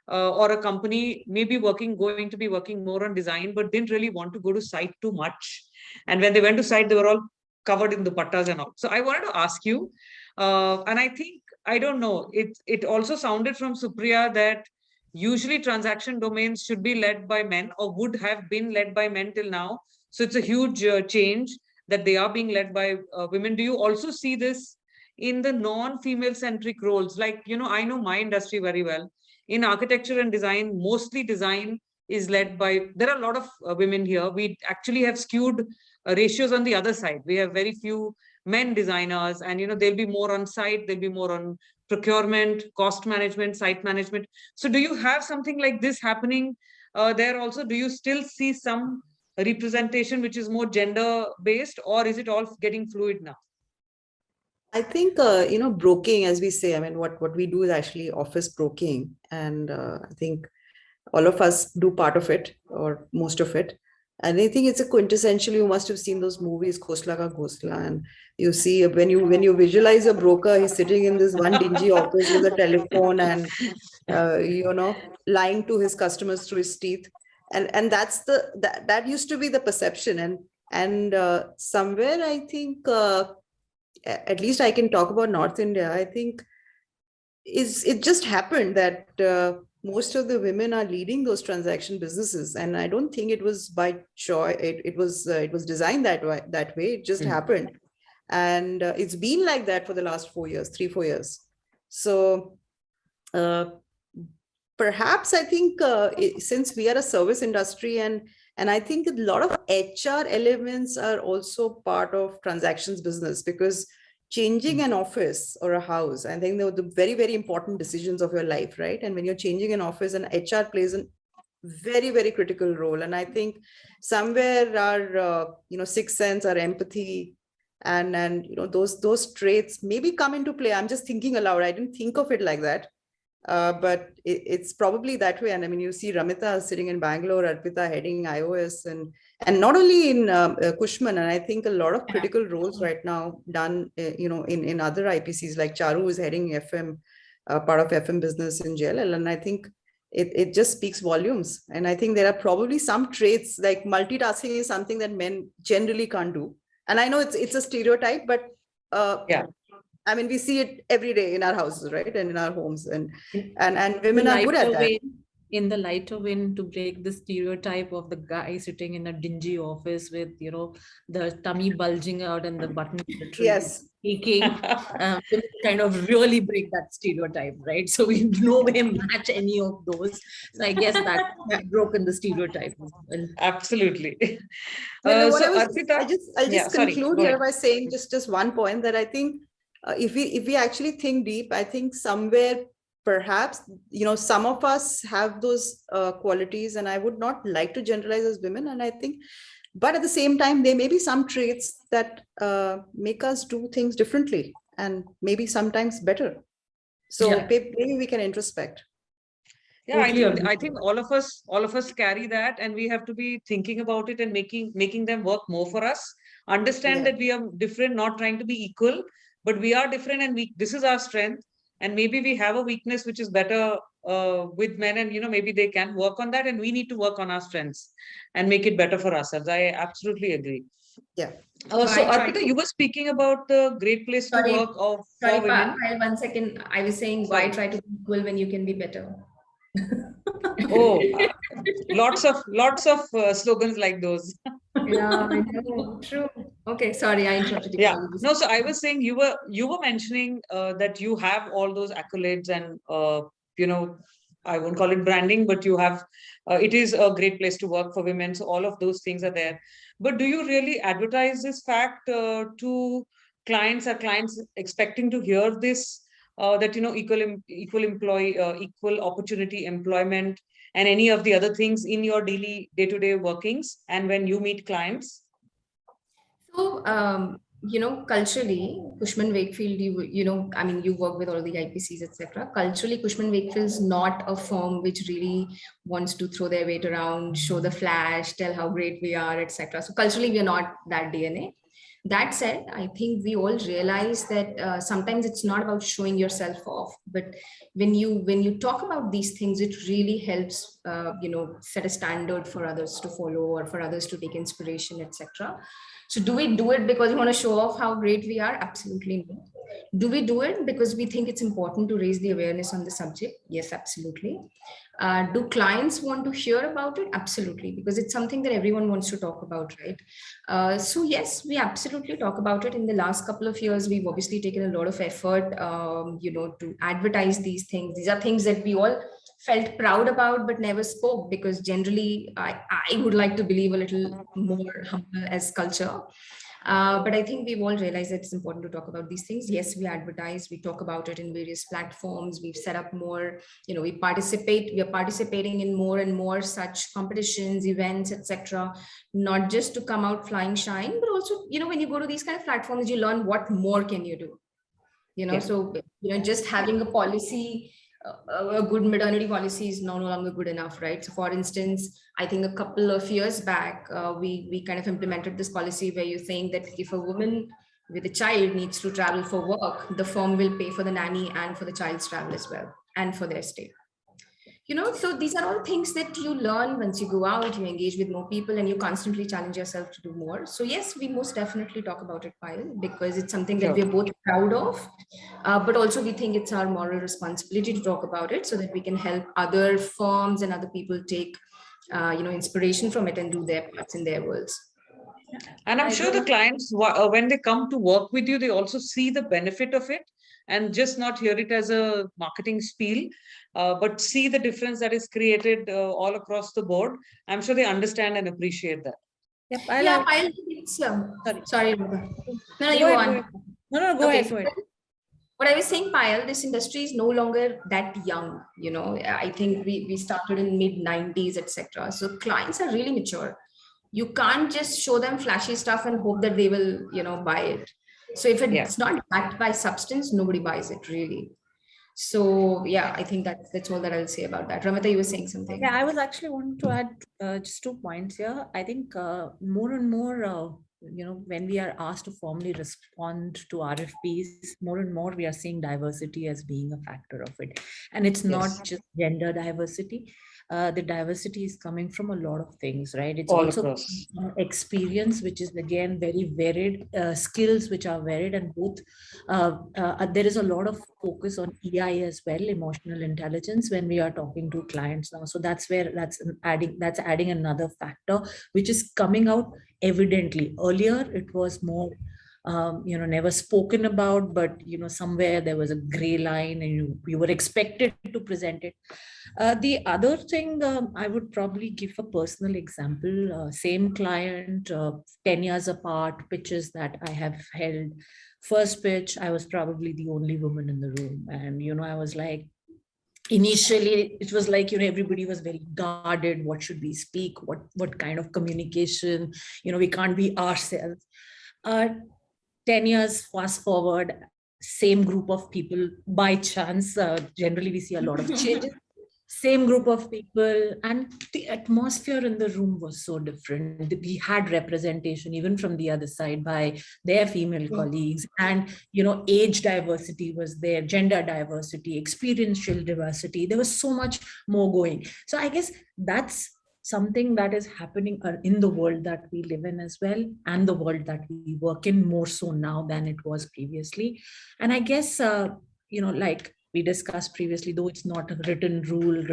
or a company, maybe going to be working more on design, but didn't really want to go to site too much. And when they went to site, they were all covered in dupattas and all. So I wanted to ask you, and I think, I don't know, it also sounded from Supriya that usually transaction domains should be led by men or would have been led by men till now. So it's a huge change that they are being led by women. Do you also see this in the non-female centric roles? Like, I know my industry very well. In architecture and design, mostly design is led by, there are a lot of women here. We actually have skewed ratios on the other side. We have very few men designers, and they'll be more on site, they'll be more on procurement, cost management, site management. So do you have something like this happening there also? Do you still see some representation which is more gender based, or is it all getting fluid now? I think, broking, as we say, I mean, what we do is actually office broking. And I think all of us do part of it or most of it. And I think it's a quintessential, you must have seen those movies, Khosla Ka Ghosla. And you see when you visualize a broker, he's sitting in this one dingy office with a telephone and, lying to his customers through his teeth. And that's that used to be the perception. And somewhere I think, at least I can talk about North India, I think it just happened that most of the women are leading those transaction businesses. And I don't think it was by choice. It was designed that way. It just happened. And it's been like that for the last 4 years, 3-4 years. So perhaps I think since we are a service industry, and I think a lot of HR elements are also part of transactions business, because changing an office or a house, I think they're the very, very important decisions of your life, right? And when you're changing an office, and HR plays a very, very critical role. And I think somewhere our, sixth sense, our empathy, and those traits maybe come into play. I'm just thinking aloud. I didn't think of it like that. But it's probably that way. And I mean, you see Ramita sitting in Bangalore, Arpita heading iOS, and not only in Cushman, and I think a lot of critical roles right now done, in other IPCs, like Charu is heading FM, part of FM business in JLL. And I think it just speaks volumes. And I think there are probably some traits, like multitasking is something that men generally can't do. And I know it's a stereotype, but yeah. I mean, we see it every day in our houses, right? And in our homes, and women are good at that. In the lighter vein, to break the stereotype of the guy sitting in a dingy office with, the tummy bulging out and the button Yes. speaking, kind of really break that stereotype, right? So we no way match any of those. So I guess that broken the stereotype. Absolutely. I'll Arpita, just conclude here by saying just one point, that I think, if we actually think deep, I think somewhere perhaps, some of us have those qualities, and I would not like to generalize as women. And I think, but at the same time, there may be some traits that make us do things differently, and maybe sometimes better. So maybe we can introspect. Yeah, I think all of us carry that, and we have to be thinking about it and making them work more for us. Understand that we are different, not trying to be equal, but we are different, and this is our strength. And maybe we have a weakness which is better with men, and maybe they can work on that, and we need to work on our strengths and make it better for ourselves. I absolutely agree. Yeah. So Arpita, you were speaking about the great place to work for women. Sorry, 1 second. I was saying, why try to be equal when you can be better? Oh, lots of slogans like those. Yeah, I know. True. Okay, sorry, I interrupted you. Yeah, no. So I was saying, you were mentioning that you have all those accolades, and I won't call it branding, but you have. It is a great place to work for women. So all of those things are there. But do you really advertise this fact to clients? Are clients expecting to hear this? That equal opportunity employment, and any of the other things in your day-to-day workings, and when you meet clients? So, culturally, Cushman Wakefield, you work with all the IPCs, etc. Culturally, Cushman Wakefield is not a firm which really wants to throw their weight around, show the flash, tell how great we are, etc. So culturally, we are not that DNA. That said, I think we all realize that sometimes it's not about showing yourself off, but when you talk about these things, it really helps set a standard for others to follow or for others to take inspiration, etc. So do we do it because we want to show off how great we are? Absolutely not. Do we do it because we think it's important to raise the awareness on the subject? Yes, absolutely. Do clients want to hear about it? Absolutely, because it's something that everyone wants to talk about, right? So yes, we absolutely talk about it. In the last couple of years, we've obviously taken a lot of effort, to advertise these things. These are things that we all felt proud about, but never spoke, because generally I would like to believe a little more humble as culture. But I think we've all realized that it's important to talk about these things. Yes, we advertise, we talk about it in various platforms. We've set up more, we are participating in more and more such competitions, events, etc. Not just to come out flying shine, but also, when you go to these kind of platforms, you learn what more can you do. Yeah. So, just having a policy, a good maternity policy is no longer good enough, right? So for instance, I think a couple of years back, we kind of implemented this policy where you're saying that if a woman with a child needs to travel for work, the firm will pay for the nanny and for the child's travel as well, and for their stay. So these are all things that you learn once you go out, you engage with more people, and you constantly challenge yourself to do more. So yes, we most definitely talk about it, Payal, because it's something that we're both proud of, but also we think it's our moral responsibility to talk about it so that we can help other firms and other people take, inspiration from it and do their parts in their worlds. And I'm sure the clients, when they come to work with you, they also see the benefit of it and just not hear it as a marketing spiel, but see the difference that is created all across the board. I'm sure they understand and appreciate that. Yep, Payal, sorry. No, you go on. No, go ahead. What I was saying, Payal, this industry is no longer that young. I think we started in mid-90s, etc. So clients are really mature. You can't just show them flashy stuff and hope that they will, buy it. So if it's not backed by substance, nobody buys it, really. So yeah, I think that's all that I'll say about that. Ramita, you were saying something. Yeah, I was actually wanting to add just 2 points here. I think more and more, when we are asked to formally respond to RFPs, more and more we are seeing diversity as being a factor of it. And it's not just gender diversity. The diversity is coming from a lot of things, right? It's all also experience, which is again very varied, skills which are varied, and both there is a lot of focus on EI as well, emotional intelligence, when we are talking to clients now. So that's adding another factor which is coming out evidently. Earlier it was more never spoken about, but somewhere there was a gray line and you were expected to present it. The other thing, I would probably give a personal example. Same client, 10 years apart, pitches that I have held. First pitch, I was probably the only woman in the room. And, I was like, initially it was like, everybody was very guarded. What should we speak? What kind of communication? We can't be ourselves. 10 years fast forward, same group of people by chance. Generally, we see a lot of changes. Same group of people, and the atmosphere in the room was so different. We had representation even from the other side by their female colleagues, and age diversity was there, gender diversity, experiential diversity. There was so much more going. So I guess that's something that is happening in the world that we live in as well, and the world that we work in, more so now than it was previously. And I guess like we discussed previously, though it's not a written rule,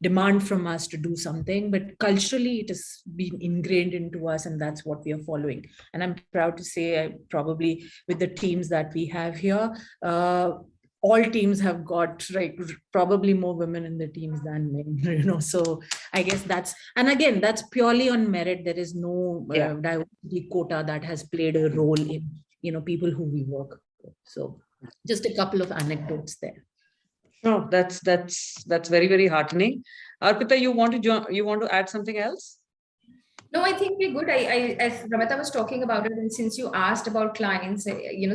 demand from us to do something, but culturally it has been ingrained into us, and that's what we are following. And I'm proud to say, probably with the teams that we have here, all teams have got probably more women in the teams than men, so I guess that's purely on merit. There is no diversity quota that has played a role in, people who we work with. So just a couple of anecdotes there. No, that's very, very heartening. Arpita, you want to add something else? No, I think we're good. As Ramita was talking about it, and since you asked about clients,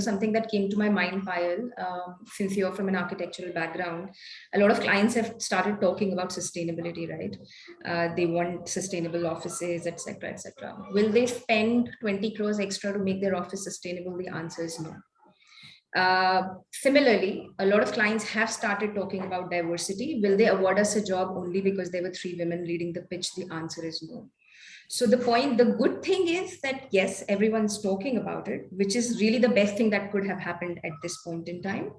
something that came to my mind, Payal, since you're from an architectural background, a lot of clients have started talking about sustainability, right? They want sustainable offices, etc., etc. Will they spend 20 crores extra to make their office sustainable? The answer is no. Similarly, a lot of clients have started talking about diversity. Will they award us a job only because there were 3 women leading the pitch? The answer is no. So the good thing is that yes, everyone's talking about it, which is really the best thing that could have happened at this point in time.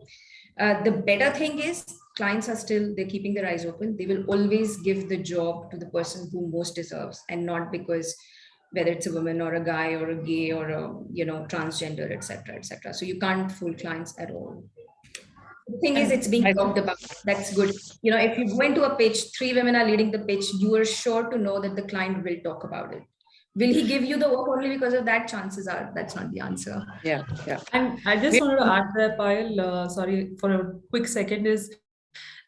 The better thing is clients they're keeping their eyes open. They will always give the job to the person who most deserves, and not because whether it's a woman or a guy or a gay or a transgender, etc., etc. So you can't fool clients at all. The thing is, it's being talked about. That's good. If you go into a pitch, 3 women are leading the pitch, you are sure to know that the client will talk about it. Will he give you the work only because of that? Chances are that's not the answer. Yeah. And I just wanted to add there, Payal, sorry for a quick second, is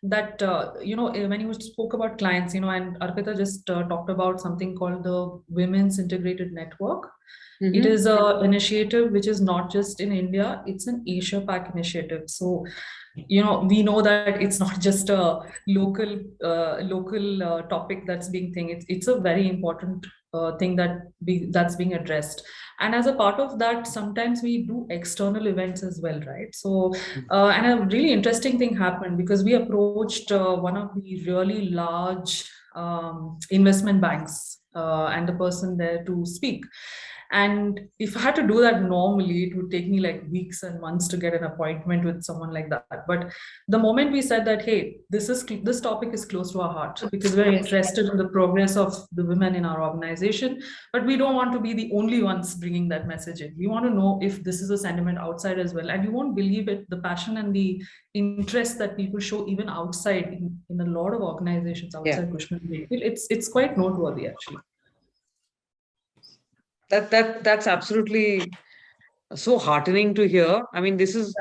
that, when you spoke about clients, and Arpita just talked about something called the Women's Integrated Network. It is an initiative which is not just in India, it's an Asia Pac initiative. So, we know that it's not just a local topic that's being thing. It's a very important thing that's being addressed. And as a part of that, sometimes we do external events as well, right? So, and a really interesting thing happened because we approached one of the really large investment banks and the person there to speak. And if I had to do that normally, it would take me like weeks and months to get an appointment with someone like that. But the moment we said that, hey, this topic is close to our heart because we're interested in the progress of the women in our organization, but we don't want to be the only ones bringing that message in. We want to know if this is a sentiment outside as well. And you won't believe it, the passion and the interest that people show even outside in a lot of organizations outside Cushman & Wakefield, it's quite noteworthy actually. That's absolutely so heartening to hear. I mean, this is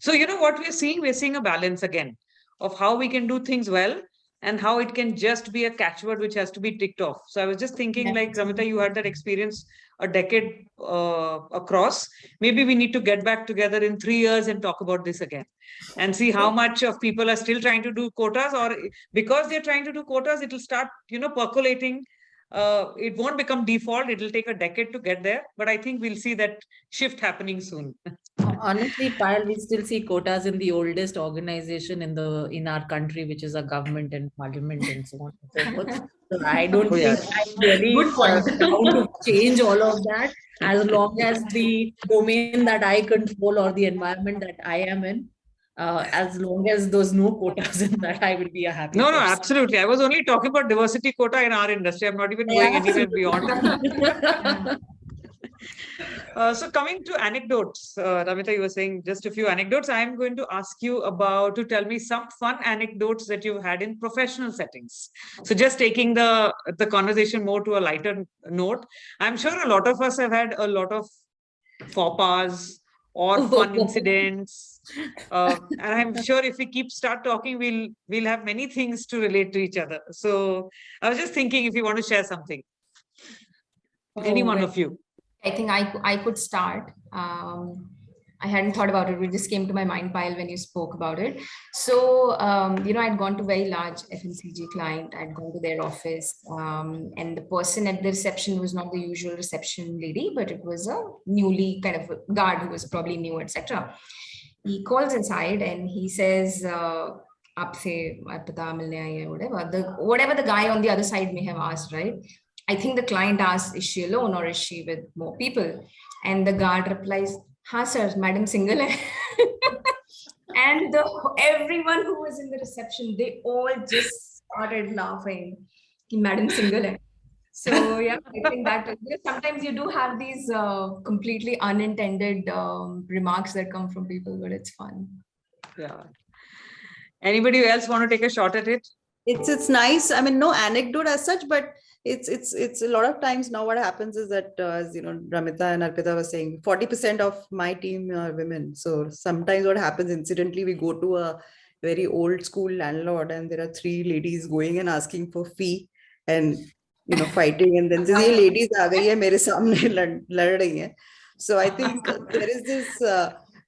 so what we're seeing a balance again of how we can do things well and how it can just be a catchword which has to be ticked off. So I was just thinking, like Ramita, you had that experience a decade across. Maybe we need to get back together in 3 years and talk about this again and see how much of people are still trying to do quotas, or because they're trying to do quotas, it'll start percolating. It won't become default. It'll take a decade to get there, but I think we'll see that shift happening soon. Honestly, Payal, we still see quotas in the oldest organization in our country, which is a government and parliament and so on and so forth. So I don't think I'm really down to change all of that, as long as the domain that I control or the environment that I am in. As long as there's no quotas in that, I will be a happy No, person. absolutely. I was only talking about diversity quota in our industry. I'm not even going anywhere beyond. So coming to anecdotes, Ramita, you were saying just a few anecdotes. I'm going to ask you to tell me some fun anecdotes that you've had in professional settings. So just taking the conversation more to a lighter note, I'm sure a lot of us have had a lot of faux pas or fun incidents. And I'm sure if we start talking, we'll have many things to relate to each other. So I was just thinking if you want to share something. Any one of you. I think I could start. I hadn't thought about it. It just came to my mind, Payal, when you spoke about it. So, I'd gone to very large FMCG client. I'd gone to their office, and the person at the reception was not the usual reception lady, but it was a newly kind of a guard who was probably new, etc. He calls inside and he says, "Aapse pata milne aayi hai," whatever the guy on the other side may have asked, right? I think the client asks, is she alone or is she with more people? And the guard replies, "Ha, sir, madam single hai." And everyone who was in the reception, they all just started laughing. Madam single hai. So yeah, I think that sometimes you do have these completely unintended remarks that come from people, but it's fun. Yeah. Anybody else want to take a shot at it? It's nice. I mean, no anecdote as such, but it's a lot of times now what happens is that, as Ramita and Arpita was saying, 40% of my team are women. So sometimes what happens, incidentally, we go to a very old school landlord and there are 3 ladies going and asking for fee. And fighting, and then ये ladies आ गई है मेरे सामने लड़ रही हैं. So I think there is this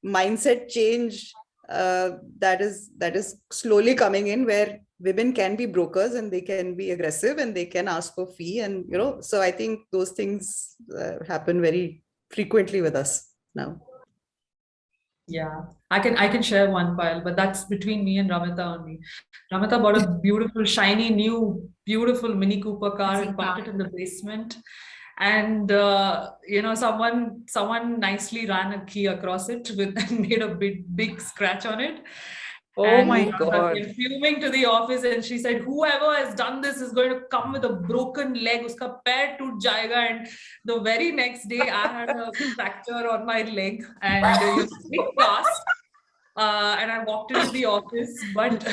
mindset change that is slowly coming in, where women can be brokers and they can be aggressive and they can ask for fee, and so I think those things happen very frequently with us now. Yeah, I can share one file, but that's between me and Ramita only. Ramita bought a beautiful, shiny, new, beautiful Mini Cooper car and parked it in the basement. And someone nicely ran a key across it and made a big scratch on it. Oh And my Ramita God. came fuming to the office, and she said, "Whoever has done this is going to come with a broken leg. Uska pair toot jayega." And the very next day, I had a fracture on my leg, and big cast. And I walked into the office, but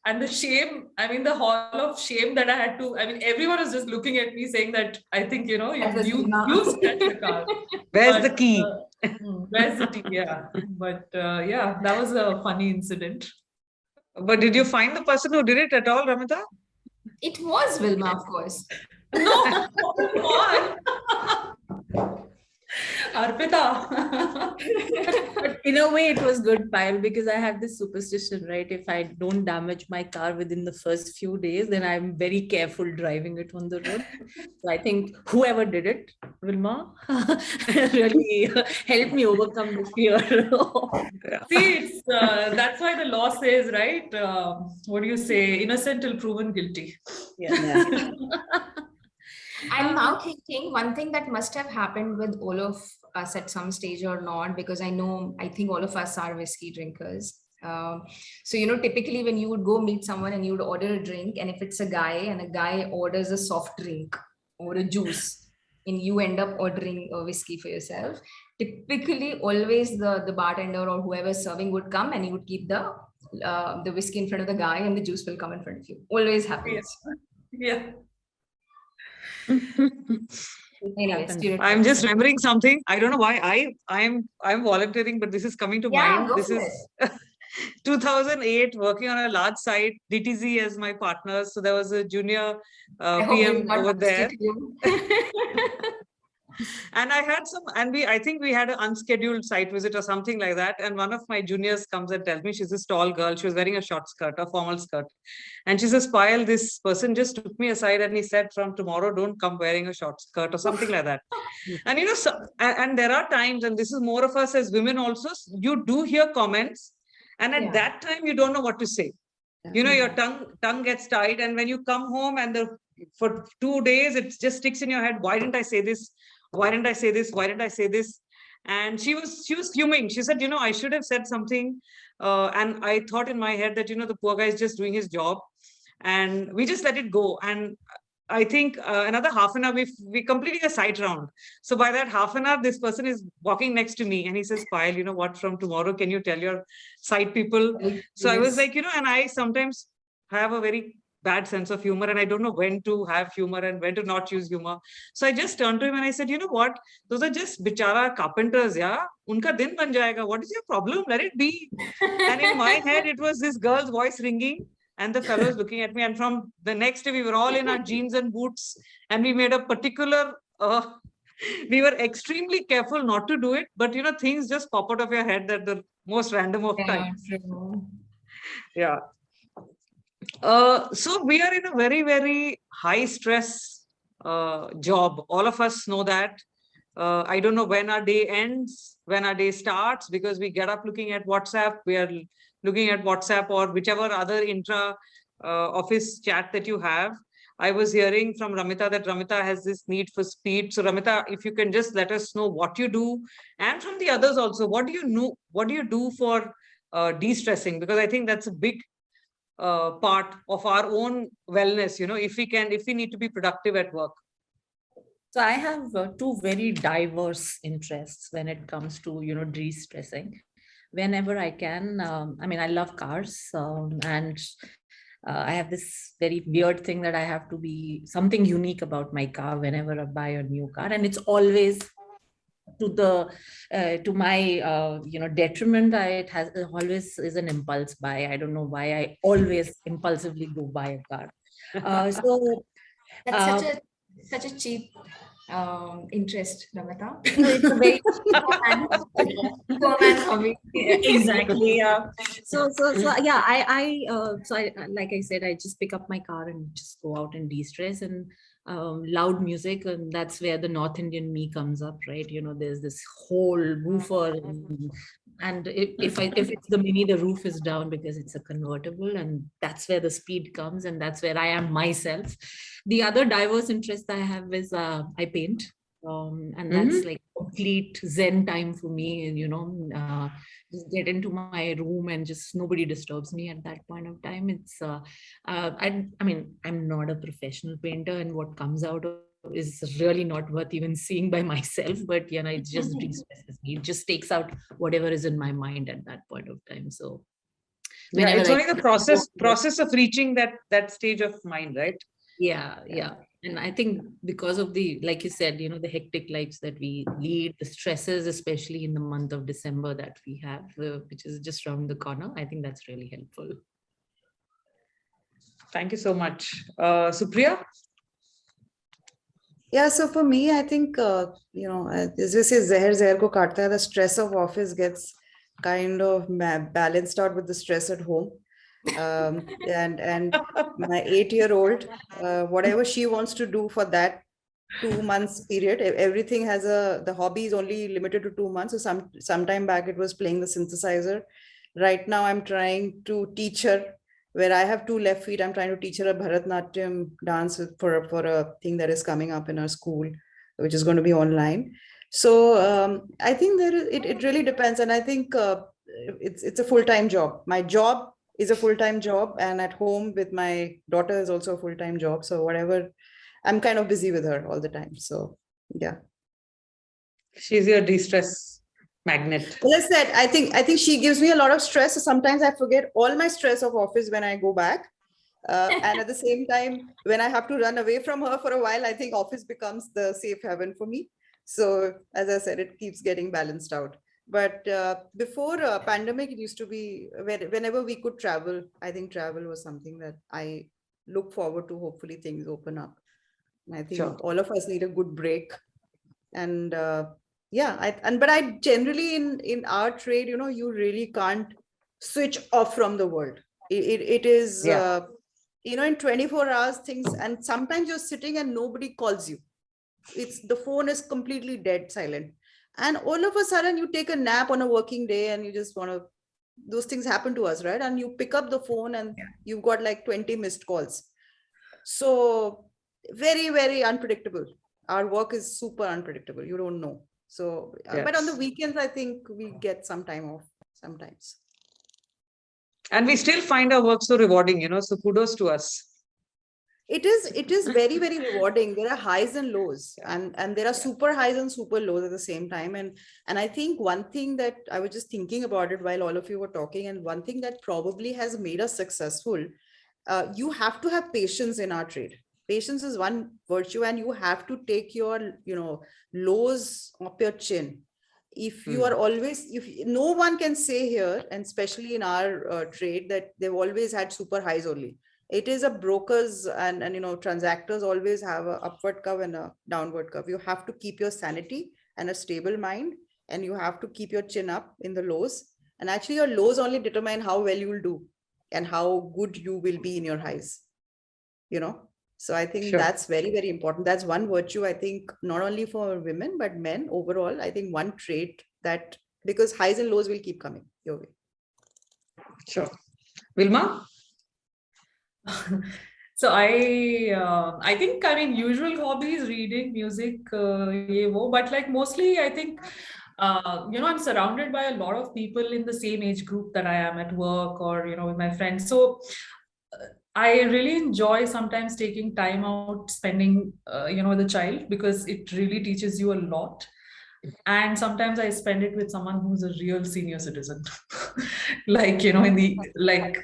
and the shame, I mean, the hall of shame that I had to, I mean, everyone was just looking at me saying that, I think, you scratched the car. Where's the key? Where's the key? Yeah. But yeah, that was a funny incident. But did you find the person who did it at all, Ramita? It was Vilma, of course. No, come on. Arpita. But in a way, it was good, Payal, because I have this superstition, right? If I don't damage my car within the first few days, then I'm very careful driving it on the road. So I think whoever did it, Vilma, really helped me overcome the fear. See, that's why the law says, right? What do you say? Innocent till proven guilty. Yeah. I'm now thinking one thing that must have happened with all of us at some stage or not, because I think all of us are whiskey drinkers. So, typically when you would go meet someone and you would order a drink, and if it's a guy and a guy orders a soft drink or a juice, and you end up ordering a whiskey for yourself, typically always the bartender or whoever's serving would come and he would keep the whiskey in front of the guy and the juice will come in front of you. Always happens. Yeah. Anyway, I'm just remembering something. I don't know why I'm volunteering, but this is coming to mind. This is 2008, working on a large site, DTZ as my partner. So there was a junior PM over there. And I had I think we had an unscheduled site visit or something like that. And one of my juniors comes and tells me, she's this tall girl. She was wearing a short skirt, a formal skirt. And she says, Payal, this person just took me aside and he said, from tomorrow, don't come wearing a short skirt or something like that. And and there are times, and this is more of us as women also, you do hear comments. And at that time, you don't know what to say. Your tongue gets tied. And when you come home and for 2 days, it just sticks in your head. Why didn't I say this? Why didn't I say this? Why didn't I say this? And she was fuming. She said, I should have said something. And I thought in my head that, the poor guy is just doing his job. And we just let it go. And I think another half an hour, we're completing a site round. So by that half an hour, this person is walking next to me and he says, Payal, what, from tomorrow, can you tell your site people? So I was like, and I sometimes have a very bad sense of humor, and I don't know when to have humor and when to not use humor. So I just turned to him and I said, what? Those are just bichara carpenters, yeah? Unka din ban jayega. What is your problem? Let it be. And in my head, it was this girl's voice ringing and the fellows looking at me. And from the next day, we were all in our jeans and boots, and we made a particular, we were extremely careful not to do it, but things just pop out of your head at the most random of times. Yeah. So we are in a very, very high stress job. All of us know that. I don't know when our day ends, when our day starts, because we get up looking at WhatsApp. We are looking at WhatsApp or whichever other intra office chat that you have. I was hearing from Ramita that Ramita has this need for speed. So Ramita, if you can just let us know what you do, and from the others also, what do you do for de-stressing? Because I think that's a big part of our own wellness, if we need to be productive at work. So I have two very diverse interests when it comes to, de-stressing. Whenever I can, I love cars, and I have this very weird thing that I have to be something unique about my car whenever I buy a new car, and it's always to my detriment. It always is an impulse buy. I don't know why I always impulsively go buy a car. So that's such a such a cheap interest, Namrata. No, it's a very Poor man's hobby. exactly, yeah. So yeah, like I said, I just pick up my car and just go out and de-stress, and loud music, and that's where the North Indian me comes up, right? You know, there's this whole woofer, and if it's the Mini, the roof is down because it's a convertible, and that's where the speed comes, and that's where I am myself. The other diverse interest I have is I paint. And that's like complete Zen time for me. And, you know, just get into my room and just nobody disturbs me at that point of time. It's, I mean, I'm not a professional painter, and what comes out of is really not worth even seeing by myself, but you know, it just de-stresses me. It just takes out whatever is in my mind at that point of time. So Yeah, whenever it's I only the process of reaching that stage of mind, right? yeah. And I think because of the, like you said, you know, the hectic lives that we lead, the stresses, especially in the month of December that we have, which is just around the corner, I think that's really helpful. Thank you so much. Supriya? Yeah, so for me, I think, you know, as we say, zehar ko kaata hai, the stress of office gets kind of balanced out with the stress at home. And my 8-year-old, whatever she wants to do for that 2 months period, everything has the hobby is only limited to 2 months. So some time back it was playing the synthesizer. Right now I'm trying to teach her, where I have 2 left feet. I'm trying to teach her a Bharatnatyam dance for a thing that is coming up in our school, which is going to be online. So I think it really depends, and I think it's a full-time job. My job is a full-time job, and at home with my daughter is also a full-time job. So whatever, I'm kind of busy with her all the time. So yeah. She's your de-stress magnet. Well, as I said, I think she gives me a lot of stress. So sometimes I forget all my stress of office when I go back. And at the same time, when I have to run away from her for a while, I think office becomes the safe haven for me. So as I said, it keeps getting balanced out. But before pandemic, it used to be whenever we could travel. I think travel was something that I look forward to. Hopefully things open up. And I think all of us need a good break. And yeah, but I generally in our trade, you know, you really can't switch off from the world. It is, you know, in 24 hours things, and sometimes you're sitting and nobody calls you. The phone is completely dead silent. And all of a sudden you take a nap on a working day and you just want to, those things happen to us, right? And you pick up the phone and you've got like 20 missed calls. So very, very unpredictable. Our work is super unpredictable. You don't know. So, but on the weekends, I think we get some time off sometimes. And we still find our work so rewarding, you know, so kudos to us. It is very, very rewarding. There are highs and lows, and there are super highs and super lows at the same time. And I think one thing that I was just thinking about it while all of you were talking, and one thing that probably has made us successful, you have to have patience in our trade. Patience is one virtue, and you have to take your, you know, lows up your chin. If you are always, if no one can say here, and especially in our trade, that they've always had super highs only. It is a brokers and you know, transactors always have an upward curve and a downward curve. You have to keep your sanity and a stable mind, and you have to keep your chin up in the lows. And actually your lows only determine how well you will do and how good you will be in your highs, you know. So I think that's very, very important. That's one virtue, I think, not only for women, but men overall. I think one trait that, because highs and lows will keep coming your way. Sure. Wilma? So I think, I mean, usual hobbies, reading, music, but like mostly I think, you know, I'm surrounded by a lot of people in the same age group that I am at work or, you know, with my friends. So I really enjoy sometimes taking time out, spending, you know, with a child, because it really teaches you a lot. And sometimes I spend it with someone who's a real senior citizen, like, you know, like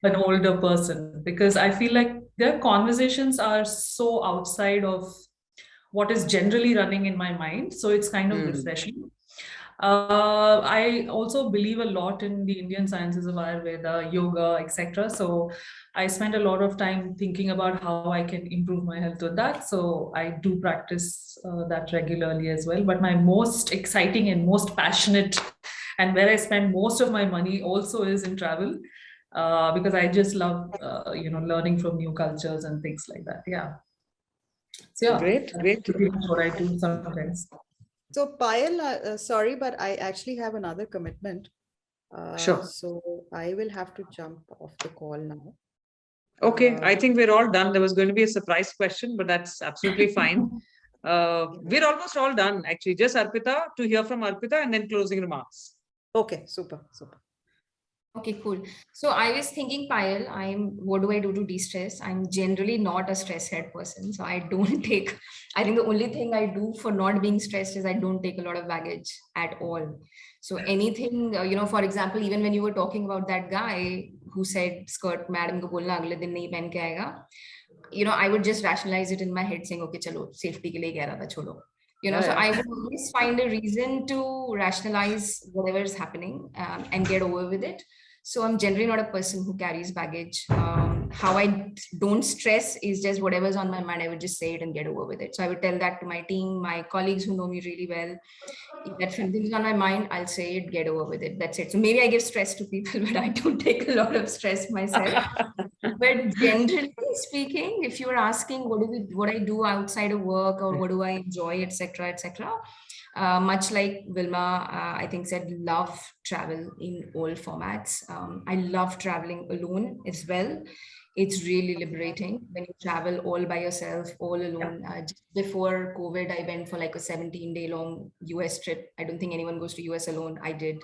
an older person, because I feel like their conversations are so outside of what is generally running in my mind. So it's kind of refreshing. I also believe a lot in the Indian sciences of Ayurveda, yoga, etc. So I spend a lot of time thinking about how I can improve my health with that. So I do practice that regularly as well. But my most exciting and most passionate, and where I spend most of my money also is in travel, because I just love learning from new cultures and things like that. Yeah. So yeah, Great, that's great. pretty much what I do sometimes. So Payal, sorry, but I actually have another commitment. Sure. So I will have to jump off the call now. Okay, I think we're all done. There was going to be a surprise question, but that's absolutely fine. We're almost all done, actually. Just Arpita, to hear from Arpita, and then closing remarks. Okay, super, super. Okay, cool. So I was thinking, Payal, what do I do to de-stress? I'm generally not a stress head person. So I don't take, I think the only thing I do for not being stressed is I don't take a lot of baggage at all. So anything, for example, even when you were talking about that guy who said skirt, madam ko bolna agle din nahi pehen ke aayega, I would just rationalize it in my head saying, okay, chalo, safety ke liye keh raha tha, chodo. So I would always find a reason to rationalize whatever is happening and get over with it. So I'm generally not a person who carries baggage. How I don't stress is just whatever's on my mind, I would just say it and get over with it. So I would tell that to my team, my colleagues who know me really well. If something's on my mind, I'll say it, get over with it. That's it. So maybe I give stress to people, but I don't take a lot of stress myself. But generally speaking, if you are asking what I do outside of work or what do I enjoy, etc., etc., much like Vilma, I think said, love travel in all formats. I love traveling alone as well. It's really liberating when you travel all by yourself, all alone. Just before COVID, I went for like a 17-day long US trip. I don't think anyone goes to US alone. I did.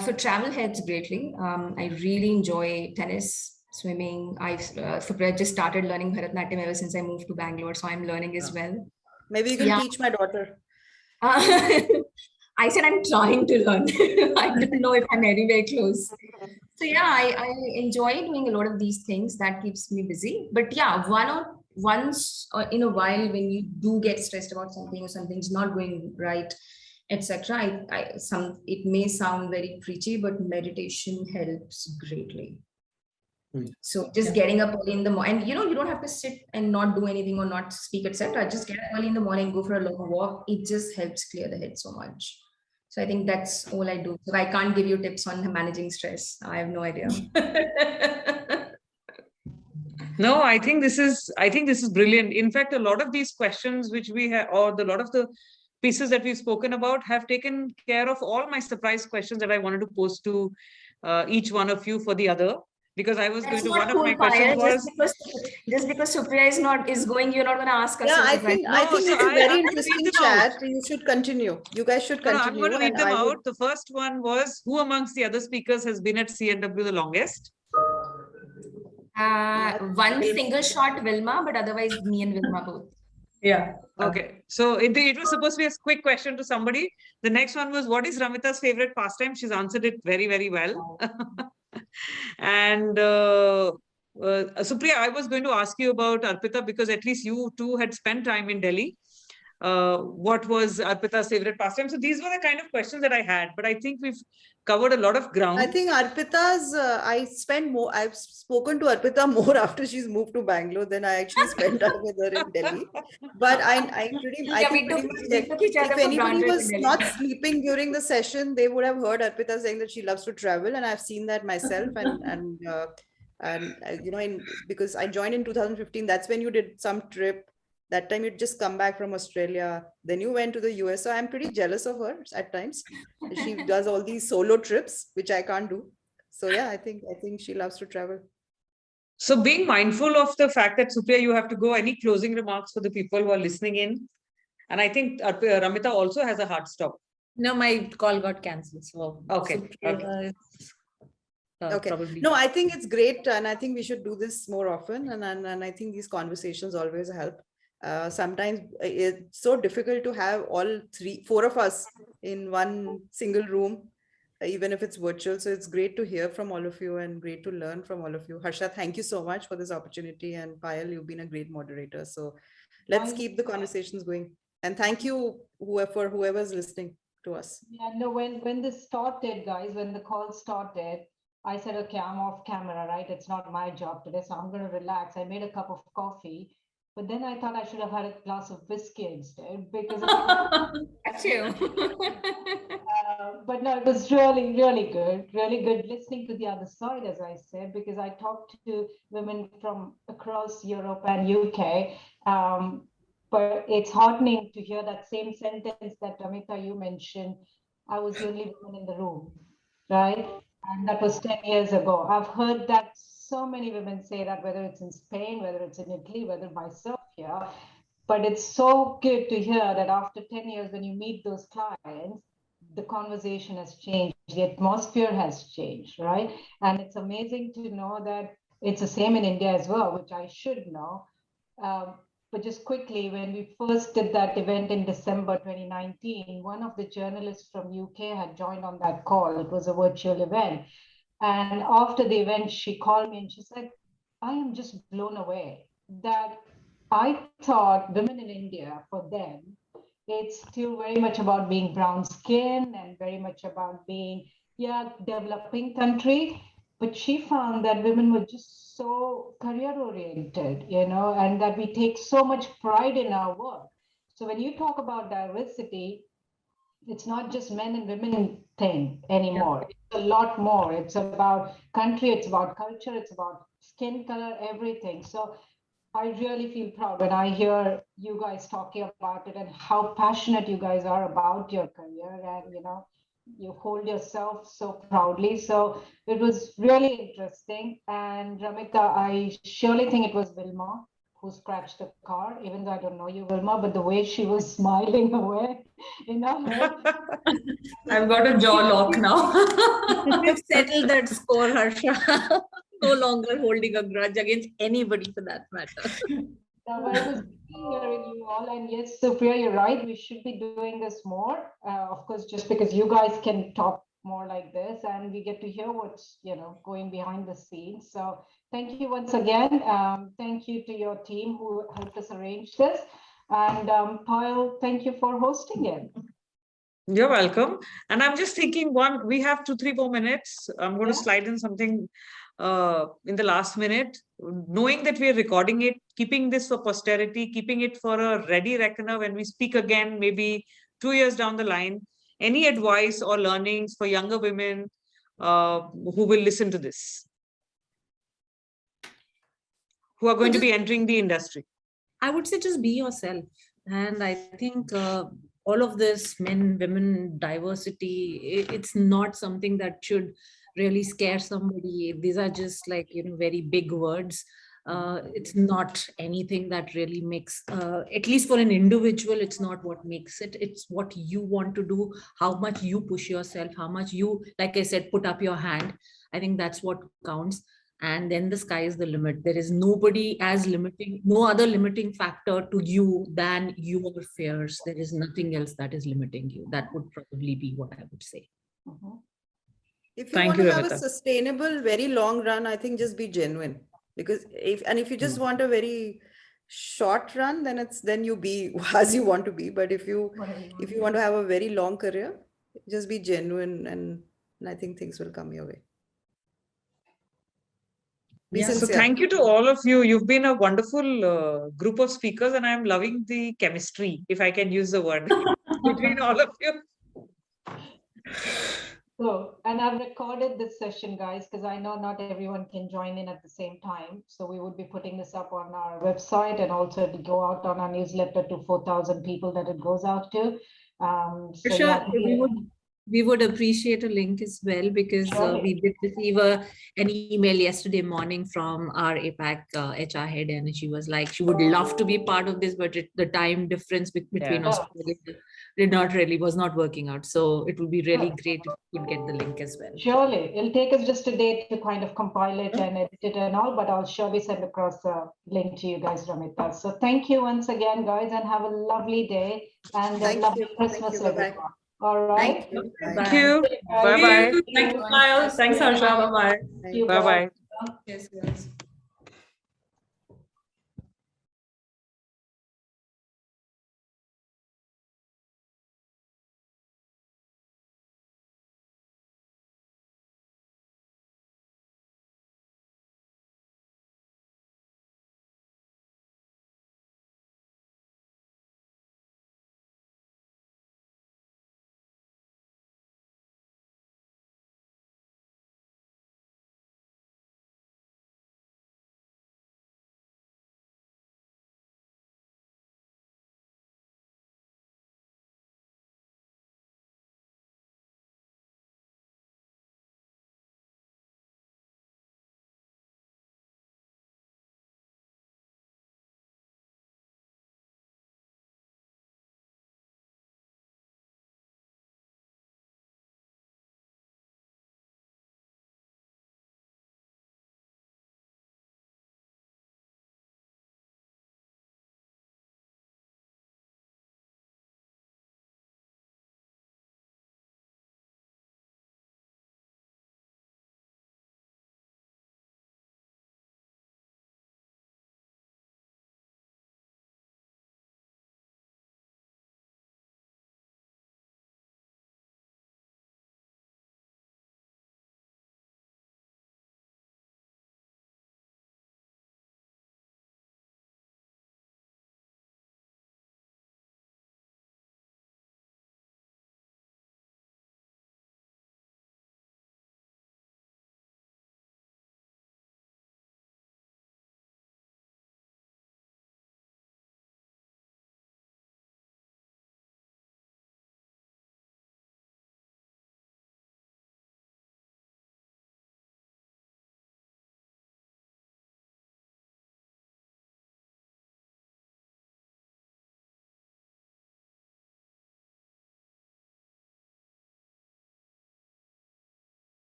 So travel helps greatly. I really enjoy tennis, swimming. Supriya just started learning Bharatanatyam ever since I moved to Bangalore. So I'm learning as well. Maybe you can teach my daughter. I said I'm trying to learn. I don't know if I'm anywhere close. So yeah, I enjoy doing a lot of these things. That keeps me busy. But yeah, once in a while, when you do get stressed about something or something's not going right, etc., it may sound very preachy, but meditation helps greatly. So just getting up early in the morning, and you don't have to sit and not do anything or not speak, etc. Just get up early in the morning, go for a long walk. It just helps clear the head so much. So I think that's all I do. So I can't give you tips on managing stress. I have no idea. No, I think this is brilliant. In fact, a lot of these questions which we have, or a lot of the pieces that we've spoken about, have taken care of all my surprise questions that I wanted to pose to each one of you for the other. Because I was That's going to, one of my Payal, questions was, just because Supriya is going, you're not going to ask us. Yeah, I think it's a very interesting chat. You should continue. You guys should continue. I'm going to read them out. The first one was, who amongst the other speakers has been at CNW the longest? One single shot Vilma, but otherwise me and Vilma both. Yeah. Okay. So it was supposed to be a quick question to somebody. The next one was, what is Ramita's favorite pastime? She's answered it very, very well. And Supriya, I was going to ask you about Arpita, because at least you two had spent time in Delhi. What was Arpita's favorite pastime? So these were the kind of questions that I had, but I think we've covered a lot of ground. I think Arpita's, I've spoken to Arpita more after she's moved to Bangalore than I actually spent time with her in Delhi. But I think if anybody was not sleeping during the session, they would have heard Arpita saying that she loves to travel, and I've seen that myself. Because I joined in 2015, that's when you did some trip. That time you'd just come back from Australia, then you went to the US. So I'm pretty jealous of her at times. She does all these solo trips, which I can't do. So yeah, I think she loves to travel. So being mindful of the fact that, Supriya, you have to go, any closing remarks for the people who are listening in? And I think Ramita also has a hard stop. No, my call got cancelled. So okay. Supriya, okay. Probably. No, I think it's great, and I think we should do this more often. And I think these conversations always help. Sometimes it's so difficult to have all 4 of us in one single room, even if it's virtual. So it's great to hear from all of you and great to learn from all of you. Harsha, thank you so much for this opportunity. And Payal, you've been a great moderator. So let's keep the conversations going. And thank you for whoever's listening to us. Yeah, no, when this started, guys, when the call started, I said, okay, I'm off camera, right? It's not my job today, so I'm going to relax. I made a cup of coffee, but then I thought I should have had a glass of whiskey instead because. Got you. But no, it was really, really good listening to the other side, as I said, because I talked to women from across Europe and UK. But it's heartening to hear that same sentence that Ramita, you mentioned. I was the only woman in the room, right? And that was 10 years ago. I've heard that so many women say that, whether it's in Spain, whether it's in Italy, whether myself here. But it's so good to hear that after 10 years, when you meet those clients, the conversation has changed, the atmosphere has changed, right? And it's amazing to know that it's the same in India as well, which I should know. But just quickly, when we first did that event in December 2019, one of the journalists from UK had joined on that call. It was a virtual event. And after the event, she called me and she said, I am just blown away that I thought women in India, for them, it's still very much about being brown skin and very much about being, yeah, developing country. But she found that women were just so career oriented, you know, and that we take so much pride in our work. So when you talk about diversity, it's not just men and women thing anymore. Yeah. It's a lot more. It's about country, it's about culture, it's about skin color, everything. So I really feel proud when I hear you guys talking about it and how passionate you guys are about your career, and you know, you hold yourself so proudly. So it was really interesting. And Ramita, I surely think it was Wilma who scratched the car, even though I don't know you, Wilma, but the way she was smiling away, you know. I've got a jaw lock now. We've settled that score, Harsha. No longer holding a grudge against anybody for that matter. No, but it was hearing you all. And yes, Supriya, you're right. We should be doing this more. Of course, just because you guys can talk more like this and we get to hear what's, you know, going behind the scenes. So thank you once again. Thank you to your team who helped us arrange this. And Payal, thank you for hosting it. You're welcome. And I'm just thinking, we have 2-3 more minutes. I'm going to slide in something in the last minute, knowing that we are recording it, keeping this for posterity, keeping it for a ready reckoner when we speak again, maybe 2 years down the line. Any advice or learnings for younger women who will listen to this, who are going to be entering the industry? I would say just be yourself. And I think all of this men, women, diversity, it's not something that should really scare somebody. These are just like, you know, very big words. It's not anything that really makes, at least for an individual, it's not what makes it. It's what you want to do, how much you push yourself, how much you, like I said, put up your hand. I think that's what counts. And then the sky is the limit. There is nobody as limiting, no other limiting factor to you than your fears. There is nothing else that is limiting you. That would probably be what I would say. If you want to have a sustainable, very long run, I think just be genuine. Because if you just want a very short run, then you be as you want to be. But if you want to have a very long career, just be genuine, and I think things will come your way. So thank you to all of you. You've been a wonderful group of speakers, and I'm loving the chemistry, if I can use the word, between all of you. So, and I've recorded this session, guys, because I know not everyone can join in at the same time. So we would be putting this up on our website, and also to go out on our newsletter to 4,000 people that it goes out to. For sure. Yeah, we would appreciate a link as well, because we did receive an email yesterday morning from our APAC HR head, and she was like, she would love to be part of this, but the time difference between Australia was not working out. So it would be really great if we could get the link as well. Surely, it'll take us just a day to kind of compile it and edit it and all, but I'll surely send across a link to you guys, Ramita. So thank you once again, guys, and have a lovely day and a lovely Christmas, everyone. All right. Thank you. Bye-bye. Thank you, Miles. Thanks, Harsha. Bye-bye. Bye-bye. Yes, yes.